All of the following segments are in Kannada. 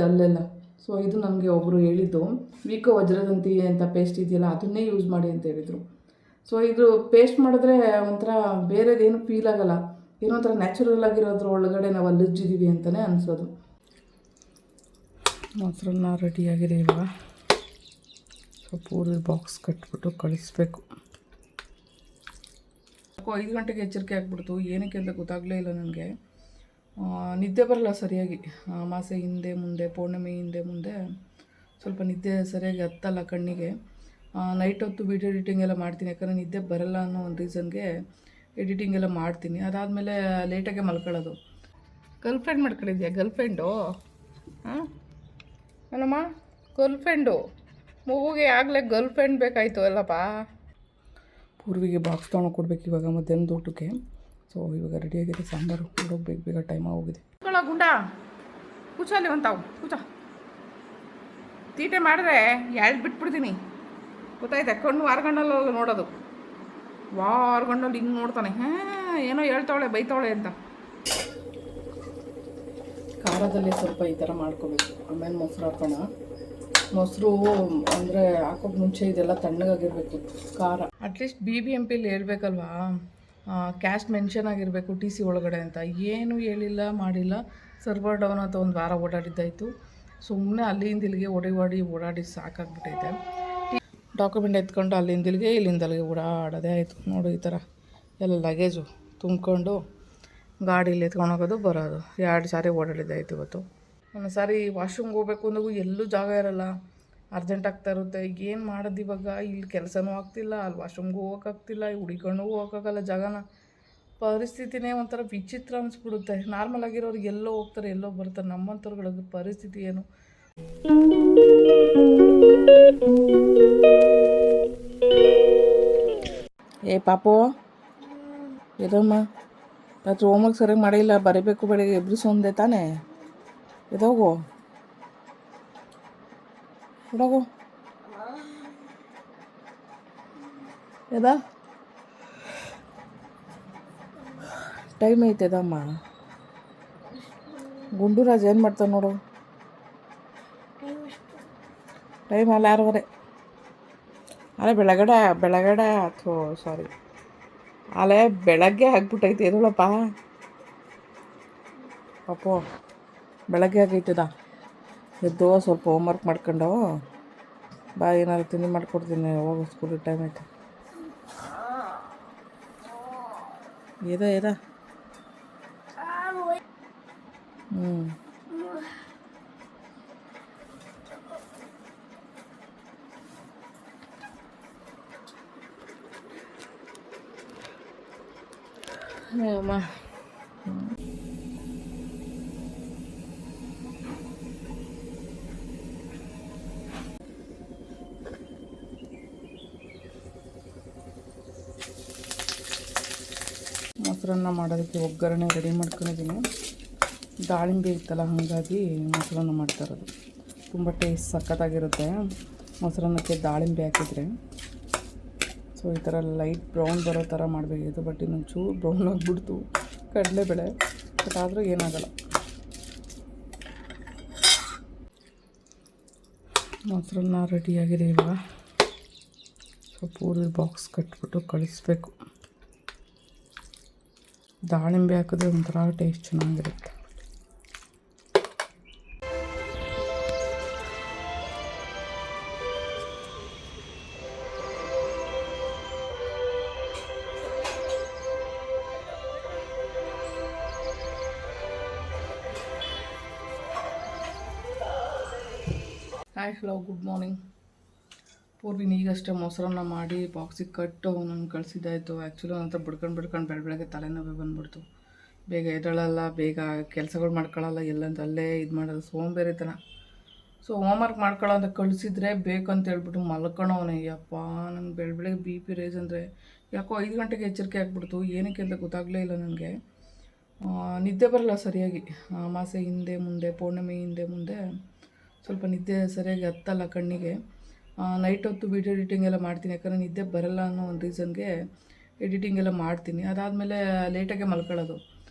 ಅಲ್ಲೆಲ್ಲ. ಸೊ ಇದು ನನಗೆ ಒಬ್ಬರು ಹೇಳಿದ್ದು, ವೀಕೋ ವಜ್ರದಂತಿ ಅಂತ ಪೇಸ್ಟ್ ಇದೆಯಲ್ಲ ಅದನ್ನೇ ಯೂಸ್ ಮಾಡಿ ಅಂತ ಹೇಳಿದರು. ಸೊ ಇದು ಪೇಸ್ಟ್ ಮಾಡಿದ್ರೆ ಒಂಥರ ಬೇರೆದೇನು ಫೀಲ್ ಆಗೋಲ್ಲ, ಏನೋ ಒಂಥರ ನ್ಯಾಚುರಲ್ ಆಗಿರೋದ್ರ ಒಳಗಡೆ ನಾವು ಅಲ್ಲಿಜ್ಜಿದ್ದೀವಿ ಅಂತಲೇ ಅನಿಸೋದು. ಮೊಸರನ್ನ ರೆಡಿಯಾಗಿದೆ ಇವಾಗ. ಸೊ ಪೂರಿ ಬಾಕ್ಸ್ ಕಟ್ಬಿಟ್ಟು ಕಳಿಸ್ಬೇಕು. 5 ಗಂಟೆಗೆ ಎಚ್ಚರಿಕೆ ಆಗಿಬಿಡ್ತು, ಏನಕ್ಕೆ ಅಂತ ಗೊತ್ತಾಗಲೇ ಇಲ್ಲ ನನಗೆ. ನಿದ್ದೆ ಬರಲ್ಲ ಸರಿಯಾಗಿ, ಅಮಾಸೆ ಹಿಂದೆ ಮುಂದೆ, ಪೌರ್ಣಮಿ ಹಿಂದೆ ಮುಂದೆ ಸ್ವಲ್ಪ ನಿದ್ದೆ ಸರಿಯಾಗಿ ಹತ್ತಲ್ಲ ಕಣ್ಣಿಗೆ. ನೈಟ್ ಹೊತ್ತು ವೀಡಿಯೋ ಎಡಿಟಿಂಗ್ ಎಲ್ಲ ಮಾಡ್ತೀನಿ, ಯಾಕಂದರೆ ನಿದ್ದೆ ಬರಲ್ಲ ಅನ್ನೋ ಒಂದು ರೀಸನ್ಗೆ ಎಡಿಟಿಂಗ್ ಎಲ್ಲ ಮಾಡ್ತೀನಿ. ಅದಾದಮೇಲೆ ಲೇಟಾಗೆ ಮಲ್ಕೊಳ್ಳೋದು. ಗರ್ಲ್ಫ್ರೆಂಡ್ ಮಾಡ್ಕೊಂಡಿದ್ಯಾ? ಗರ್ಲ್ಫ್ರೆಂಡು? ಹಾಂ ಏನಮ್ಮ ಗರ್ಲ್ಫ್ರೆಂಡು? ಮಗುಗೆ ಆಗಲೇ ಗರ್ಲ್ಫ್ರೆಂಡ್ ಬೇಕಾಯಿತು ಅಲ್ಲಪ್ಪ. ಪೂರ್ವಿಗೆ ಬಾಕ್ಸ್ ತೊಗೊಂಡು ಕೊಡ್ಬೇಕು ಇವಾಗ ಮಧ್ಯಾಹ್ನದ ಊಟಕ್ಕೆ. ಸೊ ಇವಾಗ ರೆಡಿಯಾಗಿದೆ ಸಾಂಬಾರು, ಹೋಗ್ಬೇಕು, ಬೇಗ ಟೈಮ್ ಆಗೋಗಿದೆ. ಗುಂಡ ಕೂಚಲ್ಲಿ ಒಂತಾವು ಕೂಚ ತೀಟೆ ಮಾಡಿದ್ರೆ ಬಿಟ್ಬಿಡ್ತೀನಿ, ಗೊತ್ತಾಯ್ತಾ? ಕಣ್ಣು ವಾರಗಣ್ಣಲ್ಲಿ ನೋಡೋದು, ವಾರಗಣ್ಣಲ್ಲಿ ಹಿಂಗೆ ನೋಡ್ತಾನೆ, ಏನೋ ಹೇಳ್ತಾವಳೆ ಬೈತಾವಳೆ ಅಂತ. ಖಾರದಲ್ಲಿ ಸ್ವಲ್ಪ ಈ ಥರ ಮಾಡ್ಕೋಬೇಕು, ಆಮೇಲೆ ಮೊಸರು ಹಾಕೋಣ. ಮೊಸರು ಅಂದರೆ ಹಾಕೋಕ್ಕೆ ಮುಂಚೆ ಇದೆಲ್ಲ ತಣ್ಣಗಾಗಿರಬೇಕು ಖಾರ. ಅಟ್ಲೀಸ್ಟ್ BBMPಲಿ ಹೇಳ್ಬೇಕಲ್ವಾ, ಕ್ಯಾಸ್ಟ್ ಮೆನ್ಷನ್ ಆಗಿರಬೇಕು TC ಒಳಗಡೆ ಅಂತ. ಏನು ಹೇಳಿಲ್ಲ ಮಾಡಿಲ್ಲ, ಸರ್ವರ್ ಡೌನ್ ಅಂತ ಒಂದು ವಾರ ಓಡಾಡಿದ್ದಾಯಿತು. ಸುಮ್ಮನೆ ಅಲ್ಲಿಂದ ಇಲ್ಲಿಗೆ ಓಡಾಡಿ ಸಾಕಾಗ್ಬಿಟ್ಟೈತೆ. ಡಾಕ್ಯುಮೆಂಟ್ ಎತ್ಕೊಂಡು ಅಲ್ಲಿಂದ ಇಲ್ಲಿಗೆ ಇಲ್ಲಿಂದ ಅಲ್ಲಿಗೆ ಓಡಾಡೋದೇ ಆಯಿತು. ನೋಡು ಈ ಥರ ಎಲ್ಲ ಲಗೇಜು ತುಂಬಿಕೊಂಡು ಗಾಡೀಲಿ ಎತ್ಕೊಂಡೋಗೋದು ಬರೋದು, 2 ಸಾರಿ ಓಡಾಡಿದ್ದಾಯಿತು ಇವತ್ತು. ಒಂದು ಸಾರಿ ವಾಶ್ರೂಮ್ಗೆ ಹೋಗ್ಬೇಕು ಅಂದಾಗೂ ಎಲ್ಲೂ ಜಾಗ ಇರೋಲ್ಲ, ಅರ್ಜೆಂಟ್ ಆಗ್ತಾ ಇರುತ್ತೆ. ಏನು ಮಾಡೋದು ಇವಾಗ? ಇಲ್ಲಿ ಕೆಲಸನೂ ಆಗ್ತಿಲ್ಲ, ಅಲ್ಲಿ ವಾಶ್ರೂಮ್ಗೂ ಹೋಗೋಕ್ಕಾಗ್ತಿಲ್ಲ, ಹುಡಿಕೊಂಡು ಹೋಗೋಕ್ಕಾಗಲ್ಲ ಜಾಗನ. ಪರಿಸ್ಥಿತಿನೇ ಒಂಥರ ವಿಚಿತ್ರ ಅನಿಸ್ಬಿಡುತ್ತೆ. ನಾರ್ಮಲ್ ಆಗಿರೋರು ಎಲ್ಲೋ ಹೋಗ್ತಾರೆ ಎಲ್ಲೋ ಬರ್ತಾರೆ, ನಮ್ಮಂಥವ್ರುಗಳಿಗೆ ಪರಿಸ್ಥಿತಿ ಏನು? ಏ ಪಾಪು ಇದಮ್ಮ ರಾತ್ರಿ ಹೋಮ್ವರ್ಕ್ ಸರಿಯಾಗಿ ಮಾಡಿಲ್ಲ, ಬರೀಬೇಕು ಬೆಳಿಗ್ಗೆ ಎಬ್ರಿಸೊಂದೆ ತಾನೇ. ಎದೋಗು ಹುಡಗು ಎದ ಟೈಮ್ ಐತೆದಮ್ಮ. ಗುಂಡುರಾಜ್ ಏನು ಮಾಡ್ತಾನೆ ನೋಡು, ಟೈಮ್ ಅಲ್ಲ 6:15. ಅಲ್ಲೇ ಬೆಳಗಡೆ ಅಥವಾ ಸಾರಿ ಅಲ್ಲೇ ಬೆಳಗ್ಗೆ ಆಗ್ಬಿಟ್ಟೈತೆ. ಎದಳಪ್ಪ ಪಾಪು, ಬೆಳಗ್ಗೆ ಆಗೈತದ. ಎದ್ದು ಸ್ವಲ್ಪ ಹೋಮ್ವರ್ಕ್ ಮಾಡ್ಕೊಂಡು ಬಾ, ಏನಾದ್ರು ತಿಂಡಿ ಮಾಡ್ಕೊಡ್ತೀನಿ, ಹೋಗೋ ಸ್ಕೂಲಿಗೆ ಟೈಮ್ ಐತೆ. ಎದ ಅಮ್ಮ ಮೊಸರನ್ನ ಮಾಡೋದಕ್ಕೆ ಒಗ್ಗರಣೆ ರೆಡಿ ಮಾಡ್ಕೊಂಡಿದ್ದೀನಿ. ದಾಳಿಂಬೆ ಇತ್ತಲ್ಲ, ಹಾಗಾಗಿ ಮೊಸರನ್ನ ಮಾಡ್ತಾ ಇರೋದು. ತುಂಬ ಟೇಸ್ಟ್ ಸಖತ್ತಾಗಿರುತ್ತೆ ಮೊಸರನ್ನಕ್ಕೆ ದಾಳಿಂಬೆ ಹಾಕಿದರೆ. ಸೊ ಈ ಥರ ಲೈಟ್ ಬ್ರೌನ್ ಬರೋ ಥರ ಮಾಡಬೇಕಿತ್ತು, ಬಟ್ ಇನ್ನೊಂದು ಚೂರು ಬ್ರೌನ್ ಆಗಿಬಿಡ್ತು ಕಡಲೆಬೇಳೆ. ಬಟ್ ಆದರೂ ಏನಾಗಲ್ಲ. ಮೊಸರನ್ನ ರೆಡಿಯಾಗಿದೆ ಇವಾಗ. ಸೊ ಪೂರಿ ಬಾಕ್ಸ್ ಕಟ್ಬಿಟ್ಟು ಕಳಿಸ್ಬೇಕು. ದಾಳಿಂಬೆ ಹಾಕಿದ್ರೆ ಒಂಥರ ಟೇಸ್ಟ್ ಚೆನ್ನಾಗಿರುತ್ತೆ. Hi hello good morning. ಪೂರ್ವಿನ ಈಗಷ್ಟೇ ಮೊಸರನ್ನ ಮಾಡಿ ಬಾಕ್ಸಿಗೆ ಕಟ್ಟು ನನಗೆ ಕಳಿಸಿದ್ದಾಯಿತು. ಆ್ಯಕ್ಚುಲಿ ಒಂಥರ ಬಿಡ್ಕೊಂಡು ಬೆಳಗ್ಗೆ ತಲೆನೋವೇ ಬಂದುಬಿಡ್ತು. ಬೇಗ ಎದ್ದೇಳಲ್ಲ, ಬೇಗ ಕೆಲಸಗಳು ಮಾಡ್ಕೊಳ್ಳಲ್ಲ, ಎಲ್ಲಂತ ಅಲ್ಲೇ ಇದು ಮಾಡೋದು ಸೋಂಬೇರಿತನ. ಸೊ ಹೋಮ್ವರ್ಕ್ ಮಾಡ್ಕೊಳ್ಳೋ ಅಂತ ಕಳಿಸಿದ್ರೆ ಬೇಕಂತ ಹೇಳ್ಬಿಟ್ಟು ಮಲ್ಕೊಳ್ಳೋನೆ. ಯಪ್ಪ, ನಂಗೆ ಬೆಳಗ್ಗೆ BP ರೈಸ್ ಅಂದರೆ ಯಾಕೋ 5 ಗಂಟೆಗೆ ಎಚ್ಚರಿಕೆ ಆಗಿಬಿಡ್ತು, ಏನಕ್ಕೆ ಅಂತ ಗೊತ್ತಾಗಲೇ ಇಲ್ಲ ನನಗೆ. ನಿದ್ದೆ ಬರಲ್ಲ ಸರಿಯಾಗಿ, ಅಮಾಸೆ ಹಿಂದೆ ಮುಂದೆ, ಪೌರ್ಣಮಿ ಹಿಂದೆ ಮುಂದೆ ಸ್ವಲ್ಪ ನಿದ್ದೆ ಸರಿಯಾಗಿ ಹತ್ತಲ್ಲ ಕಣ್ಣಿಗೆ. ನೈಟ್ ಹೊತ್ತು ವೀಡಿಯೋ ಎಡಿಟಿಂಗ್ ಎಲ್ಲ ಮಾಡ್ತೀನಿ, ಯಾಕಂದರೆ ನಿದ್ದೆ ಬರಲ್ಲ ಅನ್ನೋ ಒಂದು ರೀಸನ್ಗೆ ಎಡಿಟಿಂಗ್ ಎಲ್ಲ ಮಾಡ್ತೀನಿ. ಅದಾದಮೇಲೆ ಲೇಟಾಗೆ ಮಲ್ಕೊಳ್ಳೋದು.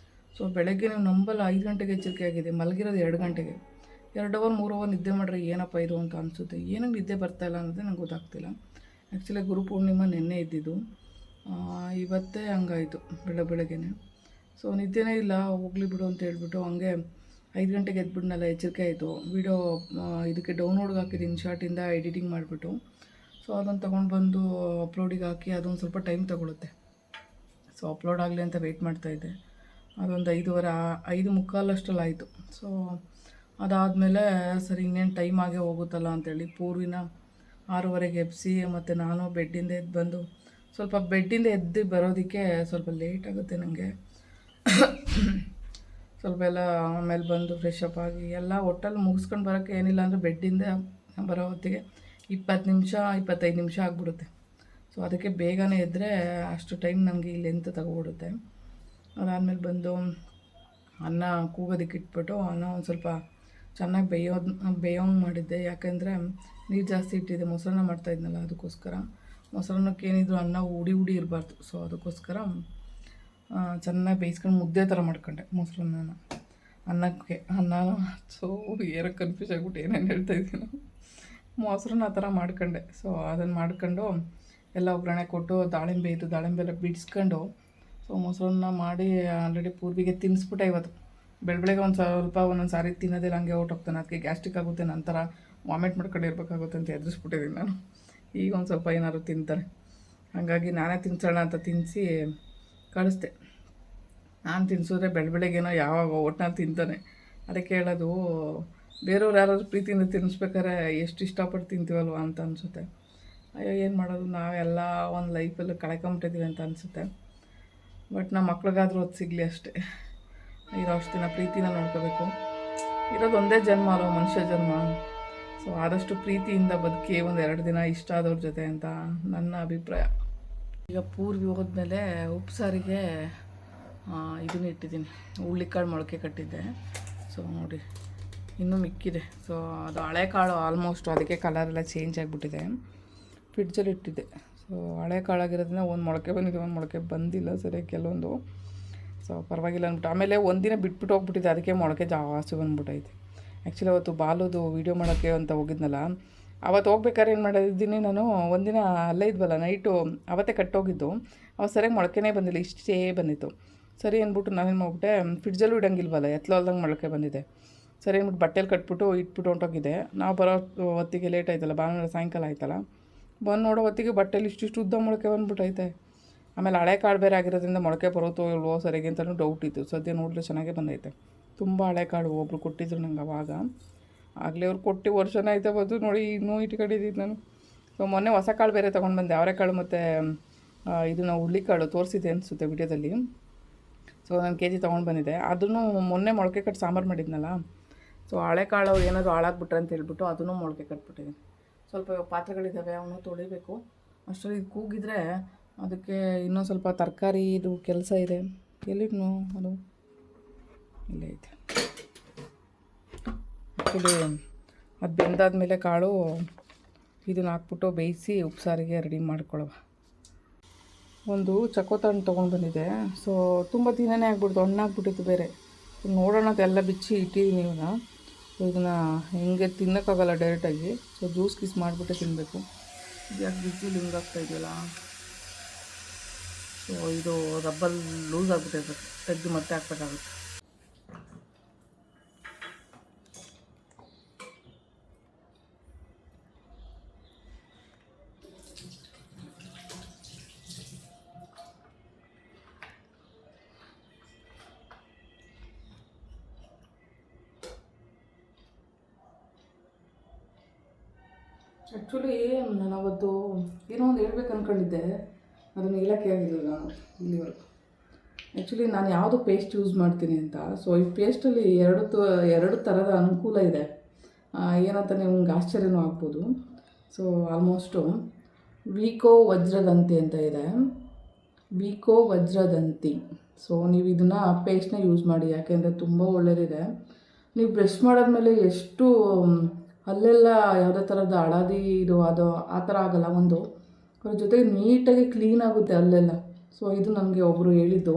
ಸೊ ಬೆಳಗ್ಗೆ ನೀವು ನಂಬಲ್ಲ, 5 ಗಂಟೆಗೆ ಎಚ್ಚರಿಕೆ ಆಗಿದೆ, ಮಲಗಿರೋದು 2 ಗಂಟೆಗೆ. 2 ಅವರ್ 3 ಅವರ್ ನಿದ್ದೆ ಮಾಡ್ರೆ ಏನಪ್ಪ ಇದು ಅಂತ ಅನಿಸುತ್ತೆ. ಏನಕ್ಕೆ ನಿದ್ದೆ ಬರ್ತಾಯಿಲ್ಲ ಅನ್ನೋದೇ ನಂಗೆ ಗೊತ್ತಾಗ್ತಿಲ್ಲ. ಆ್ಯಕ್ಚುಲಿ ಗುರುಪೂರ್ಣಿಮಾ ನಿನ್ನೆ ಇದ್ದಿದ್ದು, ಇವತ್ತೇ ಹಂಗಾಯಿತು ಬೆಳಗ್ಗೆನೆ. ಸೊ ನಿದ್ದೆನೇ ಇಲ್ಲ, ಹೋಗ್ಲಿ ಬಿಡು ಅಂತ ಹೇಳ್ಬಿಟ್ಟು ಹಂಗೆ 5 ಗಂಟೆಗೆ ಎದ್ಬಿಟ್ನಲ್ಲ, ಎಚ್ಚರಿಕೆ ಆಯಿತು. ವೀಡಿಯೋ ಇದಕ್ಕೆ ಡೌನ್ಲೋಡ್ಗೆ ಹಾಕಿದ್ದೀನಿ ಶಾರ್ಟಿಂದ ಎಡಿಟಿಂಗ್ ಮಾಡಿಬಿಟ್ಟು. ಸೊ ಅದನ್ನು ತೊಗೊಂಡು ಬಂದು ಅಪ್ಲೋಡಿಗೆ ಹಾಕಿ ಅದೊಂದು ಸ್ವಲ್ಪ ಟೈಮ್ ತೊಗೊಳುತ್ತೆ. ಸೊ ಅಪ್ಲೋಡ್ ಆಗಲಿ ಅಂತ ವೆಯ್ಟ್ ಮಾಡ್ತಾಯಿದ್ದೆ. ಅದೊಂದು 5:45 ಅಷ್ಟರಲ್ಲಿ ಆಯಿತು. ಸೊ ಅದಾದಮೇಲೆ ಸರಿ ಇನ್ನೇನು ಟೈಮ್ ಆಗೇ ಹೋಗುತ್ತಲ್ಲ ಅಂತೇಳಿ ಪೂರ್ವಿನ 6:30ಗೆ ಎಬ್ಬಿಸಿ, ಮತ್ತು ನಾನು ಬೆಡ್ಡಿಂದ ಎದ್ದು ಬಂದು ಸ್ವಲ್ಪ ಬೆಡ್ಡಿಂದ ಎದ್ದು ಬರೋದಕ್ಕೆ ಸ್ವಲ್ಪ ಲೇಟ್ ಆಗುತ್ತೆ ನನಗೆ. ಸ್ವಲ್ಪ ಎಲ್ಲ ಆಮೇಲೆ ಬಂದು ಫ್ರೆಶ್ ಅಪ್ ಆಗಿ ಎಲ್ಲ ಒಟ್ಟಲ್ಲಿ ಮುಗಿಸ್ಕೊಂಡು ಬರೋಕ್ಕೆ ಏನಿಲ್ಲ ಅಂದರೆ ಬೆಡ್ಡಿಂದ ಬರೋ ಹೊತ್ತಿಗೆ 20 ನಿಮಿಷ 25 ನಿಮಿಷ ಆಗಿಬಿಡುತ್ತೆ. ಸೊ ಅದಕ್ಕೆ ಬೇಗನೆ ಎದ್ದರೆ ಅಷ್ಟು ಟೈಮ್ ನನಗೆ ಇಲ್ಲಿ ಎಂತ ತಗೊಬಿಡುತ್ತೆ. ಅದಾದಮೇಲೆ ಬಂದು ಅನ್ನ ಕೂಗೋದಕ್ಕೆ ಇಟ್ಬಿಟ್ಟು ಅನ್ನ ಒಂದು ಸ್ವಲ್ಪ ಚೆನ್ನಾಗಿ ಬೇಯೋಂಗೆ ಮಾಡಿದ್ದೆ. ಯಾಕೆಂದರೆ ನೀರು ಜಾಸ್ತಿ ಇಟ್ಟಿದ್ದೆ, ಮೊಸರನ್ನ ಮಾಡ್ತಾಯಿದ್ನಲ್ಲ ಅದಕ್ಕೋಸ್ಕರ. ಮೊಸರನ್ನಕ್ಕೆ ಏನಿದ್ರು ಅನ್ನ ಉಡಿ ಇರಬಾರ್ದು. ಸೊ ಅದಕ್ಕೋಸ್ಕರ ಚೆನ್ನಾಗಿ ಬೇಯಿಸ್ಕೊಂಡು ಮುದ್ದೆ ಥರ ಮಾಡ್ಕೊಂಡೆ ಮೊಸರನ್ನ ಅನ್ನಕ್ಕೆ. ಸೊ ಏನೋ ಕನ್ಫ್ಯೂಸ್ ಆಗಿಬಿಟ್ಟು ಏನೇನು ಹೇಳ್ತಾಯಿದ್ದೀನಿ. ಮೊಸರನ್ನ ಆ ಥರ ಮಾಡ್ಕೊಂಡೆ. ಸೊ ಅದನ್ನು ಮಾಡ್ಕೊಂಡು ಎಲ್ಲ ಒಗ್ಗರಣೆ ಕೊಟ್ಟು ದಾಳಿಂಬೆ ಎಲ್ಲ ಬಿಡಿಸ್ಕೊಂಡು, ಸೊ ಮೊಸರನ್ನ ಮಾಡಿ ಆಲ್ರೆಡಿ ಪೂರ್ವಿಗೆ ತಿನ್ನಿಸ್ಬಿಟ್ಟೆ. ಇವತ್ತು ಬೆಳಗ್ಗೆ ಒಂದು ಸ್ವಲ್ಪ ಒಂದೊಂದು ಸಾರಿ ತಿನ್ನೋದಿಲ್ಲ, ಹಂಗೆ ಹೊರ್ಟೋಗ್ತಾನೆ. ಅದಕ್ಕೆ ಗ್ಯಾಸ್ಟ್ರಿಕ್ ಆಗುತ್ತೆ, ನಂತರ ವಾಮಿಟ್ ಮಾಡ್ಕೊಂಡು ಇರಬೇಕಾಗುತ್ತೆ ಅಂತ ಎದುರಿಸ್ಬಿಟ್ಟಿದ್ದೀನಿ ನಾನು. ಈಗ ಒಂದು ಸ್ವಲ್ಪ ಏನಾದ್ರು ತಿಂತಾರೆ, ಹಾಗಾಗಿ ನಾನೇ ತಿನ್ಸೋಣ ಅಂತ ತಿನ್ನಿಸಿ ಕಳಿಸ್ದೆ. ನಾನು ತಿನ್ಸಿದ್ರೆ ಬೆಳಗ್ಗೆನೋ ಯಾವಾಗ ಒಟ್ಟಿನಲ್ಲಿ ತಿಂತಾನೆ. ಅದಕ್ಕೆ ಹೇಳೋದು, ಬೇರೆಯವ್ರು ಯಾರಾದರೂ ಪ್ರೀತಿಯಿಂದ ತಿನ್ನಿಸ್ಬೇಕಾದ್ರೆ ಎಷ್ಟು ಇಷ್ಟಪಟ್ಟು ತಿಂತೀವಲ್ವ ಅಂತ ಅನಿಸುತ್ತೆ. ಅಯ್ಯೋ ಏನು ಮಾಡೋದು, ನಾವೆಲ್ಲ ಒಂದು ಲೈಫಲ್ಲಿ ಕಳ್ಕೊಂಬಿಟ್ಟಿದ್ದೀವಿ ಅಂತ ಅನಿಸುತ್ತೆ. ಬಟ್ ನಮ್ಮ ಮಕ್ಳಿಗಾದರೂ ಅದು ಸಿಗಲಿ ಅಷ್ಟೇ. ಇರೋ ಅಷ್ಟು ದಿನ ಪ್ರೀತಿನ ನೋಡ್ಕೋಬೇಕು. ಇರೋದು ಒಂದೇ ಜನ್ಮ ಅಲ್ವ, ಮನುಷ್ಯ ಜನ್ಮ. ಸೊ ಆದಷ್ಟು ಪ್ರೀತಿಯಿಂದ ಬದುಕಿ 1-2 ದಿನ ಇಷ್ಟ ಆದವ್ರ ಜೊತೆ ಅಂತ ನನ್ನ ಅಭಿಪ್ರಾಯ. ಈಗ ಪೂರ್ವಿ ಹೋದ್ಮೇಲೆ ಉಪ್ಸಾರಿಗೆ ಇದನ್ನ ಇಟ್ಟಿದ್ದೀನಿ, ಹುಳ್ಳಿಕಾಳು ಮೊಳಕೆ ಕಟ್ಟಿದ್ದೆ. ಸೊ ನೋಡಿ ಇನ್ನೂ ಮಿಕ್ಕಿದೆ. ಸೊ ಅದು ಹಳೆ ಕಾಳು ಆಲ್ಮೋಸ್ಟ್, ಅದಕ್ಕೆ ಕಲರೆಲ್ಲ ಚೇಂಜ್ ಆಗಿಬಿಟ್ಟಿದೆ. ಫ್ರಿಡ್ಜಲ್ಲಿ ಇಟ್ಟಿದ್ದೆ. ಸೊ ಹಳೆ ಕಾಳಾಗಿರೋದ್ರಿಂದ ಒಂದು ಮೊಳಕೆ ಬಂದಿದೆ, ಒಂದು ಮೊಳಕೆ ಬಂದಿಲ್ಲ ಸರಿಯಾಗಿ ಕೆಲವೊಂದು. ಸೊ ಪರವಾಗಿಲ್ಲ ಅಂದ್ಬಿಟ್ಟು ಆಮೇಲೆ ಒಂದಿನ ಬಿಟ್ಬಿಟ್ಟು ಹೋಗ್ಬಿಟ್ಟಿದೆ, ಅದಕ್ಕೆ ಮೊಳಕೆ ಜಾಸ್ತಿ ಬಂದ್ಬಿಟ್ಟೈತೆ. ಆ್ಯಕ್ಚುಲಿ ಅವತ್ತು ಬಾಲುದು ವೀಡಿಯೋ ಮಾಡೋಕ್ಕೆ ಅಂತ ಹೋಗಿದ್ನಲ್ಲ, ಅವತ್ತು ಹೋಗ್ಬೇಕಾದ್ರೆ ಏನು ಮಾಡಿದ್ದೀನಿ ನಾನು, ಒಂದಿನ ಅಲ್ಲೇ ಇದ್ವಲ್ಲ ನೈಟು, ಅವತ್ತೇ ಕಟ್ಟೋಗಿದ್ದು. ಅವತ್ತು ಸರಿಯಾಗಿ ಮೊಳಕೆನೇ ಬಂದಿಲ್ಲ, ಇಷ್ಟೇ ಬಂದಿತ್ತು. ಸರಿ ಅಂದ್ಬಿಟ್ಟು ನಾನೇನು ಮಾಡ್ಬಿಟ್ಟೆ, ಫ್ರಿಡ್ಜಲ್ಲೂ ಇಡೋಂಗಿಲ್ವಲ್ಲ, ಎತ್ತಲಲ್ದಂಗೆ ಮೊಳಕೆ ಬಂದಿದೆ. ಸರಿ ಅಂದ್ಬಿಟ್ಟು ಬಟ್ಟೆಲಿ ಕಟ್ಬಿಟ್ಟು ಇಟ್ಬಿಟ್ಟು ಹೊಂಟೋಗಿದ್ದೆ. ನಾವು ಬರೋ ಹೊತ್ತಿಗೆ ಲೇಟ್ ಆಯ್ತಲ್ಲ, ಭಾನುವಾರ ಸಾಯಂಕಾಲ ಆಯ್ತಲ್ಲ, ಬಂದು ನೋಡೋ ಹೊತ್ತಿಗೆ ಬಟ್ಟೆಲಿ ಇಷ್ಟಿಷ್ಟು ಉದ್ದ ಮೊಳಕೆ ಬಂದ್ಬಿಟ್ಟೈತೆ. ಆಮೇಲೆ ಹಳೆ ಕಾಳು ಬೇರೆ ಆಗಿರೋದ್ರಿಂದ ಮೊಳಕೆ ಬರುತ್ತೋ ಇಲ್ವೋ ಸರಿಯಾಗಿ ಅಂತಲೂ ಡೌಟ್ ಇತ್ತು. ಸದ್ಯ ನೋಡಿದ್ರೆ ಚೆನ್ನಾಗೇ ಬಂದೈತೆ. ತುಂಬ ಹಳೆ ಕಾಳು ಒಬ್ರು ಕೊಟ್ಟಿದ್ರು ನಂಗೆ ಅವಾಗ. ಆಗಲೇ ಅವ್ರು ಕೊಟ್ಟು ವರ್ಷನೇ ಆಯ್ತಾ ಬಂದು ನೋಡಿ, ಇನ್ನೂ ಇಟ್ಕೊಂಡಿದ್ದೀನಿ ನಾನು. ಸೊ ಮೊನ್ನೆ ಹೊಸ ಕಾಳು ಬೇರೆ ತೊಗೊಂಡು ಬಂದೆ, ಅವರೆಕಾಳು ಮತ್ತು ಇದನ್ನು ಹುಳ್ಳಿಕಾಳು ತೋರಿಸಿದೆ ಅನಿಸುತ್ತೆ ವಿಡಿಯೋದಲ್ಲಿ. ಸೊ ನಾನು ಕೆಜಿ ತೊಗೊಂಡು ಬಂದಿದ್ದೆ. ಅದನ್ನು ಮೊನ್ನೆ ಮೊಳಕೆ ಕಟ್ಟು ಸಾಂಬಾರು ಮಾಡಿದ್ನಲ್ಲ. ಸೊ ಹಳೆ ಕಾಳು ಏನಾದರೂ ಹಾಳಾಗ್ಬಿಟ್ರೆ ಅಂತ ಹೇಳ್ಬಿಟ್ಟು ಅದನ್ನು ಮೊಳಕೆ ಕಟ್ಬಿಟ್ಟಿದ್ದೀನಿ. ಸ್ವಲ್ಪ ಪಾತ್ರೆಗಳಿದ್ದಾವೆ, ಅವನು ತೊಳಿಬೇಕು. ಅಷ್ಟರಲ್ಲಿ ಇದು ಕೂಗಿದ್ರೆ ಅದಕ್ಕೆ ಇನ್ನೊಂದು ಸ್ವಲ್ಪ ತರಕಾರಿ ಇದು ಕೆಲಸ ಇದೆ. ಎಲ್ಲಿಡ್ನು ಅದು ಇಲ್ಲೇ ಐತೆ. ಆ್ಯಕ್ಚುಲಿ ಅದು ಬೆಂದಾದ್ಮೇಲೆ ಕಾಳು ಇದನ್ನು ಹಾಕ್ಬಿಟ್ಟು ಬೇಯಿಸಿ ಉಪ್ಸಾರಿಗೆ ರೆಡಿ ಮಾಡ್ಕೊಳ್ಳುವ. ಒಂದು ಚಕೋತಣ್ಣು ತೊಗೊಂಡು ಬಂದಿದ್ದೆ. ಸೊ ತುಂಬ ದಿನವೇ ಆಗ್ಬಿಡ್ತು, ಹಣ್ಣಾಗ್ಬಿಟ್ಟಿತ್ತು ಬೇರೆ. ನೋಡೋಣ ಅದೆಲ್ಲ ಬಿಚ್ಚಿ ಇಟ್ಟಿದ್ದೀನಿ ಇವನ್ನ. ಸೊ ಇದನ್ನು ಹೆಂಗೆ ತಿನ್ನೋಕ್ಕಾಗಲ್ಲ ಡೈರೆಕ್ಟಾಗಿ. ಸೊ ಜ್ಯೂಸ್ ಗೀಸ್ ಮಾಡಿಬಿಟ್ಟೆ ತಿನ್ನಬೇಕು. ಇದು ಯಾಕೆ ಬಿಸಿಲು ಹಿಂಗಾಗ್ತಾಯಿದೆಯಲ್ಲ. ಸೊ ಇದು ರಬ್ಬಲ್ ಲೂಸ್ ಆಗಿಬಿಟ್ಟಿರ್ಬೇಕು, ತೆಗೆದು ಮತ್ತೆ ಹಾಕ್ಬೇಕಾಗುತ್ತೆ. ಆ್ಯಕ್ಚುಲಿ ನಾನು ಅವತ್ತು ಏನೋ ಒಂದು ಹೇಳ್ಬೇಕು ಅಂದ್ಕೊಂಡಿದ್ದೆ, ಅದನ್ನು ಹೇಳೋಕ್ಕೆ ಆಗಿಲ್ಲ ನಾನು ಇಲ್ಲಿವರೆಗೂ. ಆ್ಯಕ್ಚುಲಿ ನಾನು ಯಾವುದು ಪೇಸ್ಟ್ ಯೂಸ್ ಮಾಡ್ತೀನಿ ಅಂತ. ಸೊ ಈ ಪೇಸ್ಟಲ್ಲಿ ಎರಡು ಥರದ ಅನುಕೂಲ ಇದೆ. ಏನಂತ ನಿಮ್ಗೆ ಆಶ್ಚರ್ಯನೂ ಆಗ್ಬೋದು. ಸೊ ಆಲ್ಮೋಸ್ಟು ವೀಕೋ ವಜ್ರದಂತಿ ಅಂತ ಇದೆ, ವೀಕೋ ವಜ್ರದಂತಿ. ಸೊ ನೀವು ಇದನ್ನು ಪೇಸ್ಟ್ನ ಯೂಸ್ ಮಾಡಿ, ಯಾಕೆಂದರೆ ತುಂಬ ಒಳ್ಳೆಯದಿದೆ. ನೀವು ಬ್ರಷ್ ಮಾಡಾದ್ಮೇಲೆ ಎಷ್ಟು ಅಲ್ಲೆಲ್ಲ ಯಾವುದೇ ಥರದ ಹಳದಿ ಇದು ಅದು ಆ ಥರ ಆಗೋಲ್ಲ. ಒಂದು ಅದ್ರ ಜೊತೆಗೆ ನೀಟಾಗಿ ಕ್ಲೀನ್ ಆಗುತ್ತೆ ಅಲ್ಲೆಲ್ಲ. ಸೊ ಇದು ನನಗೆ ಒಬ್ಬರು ಹೇಳಿದ್ದು,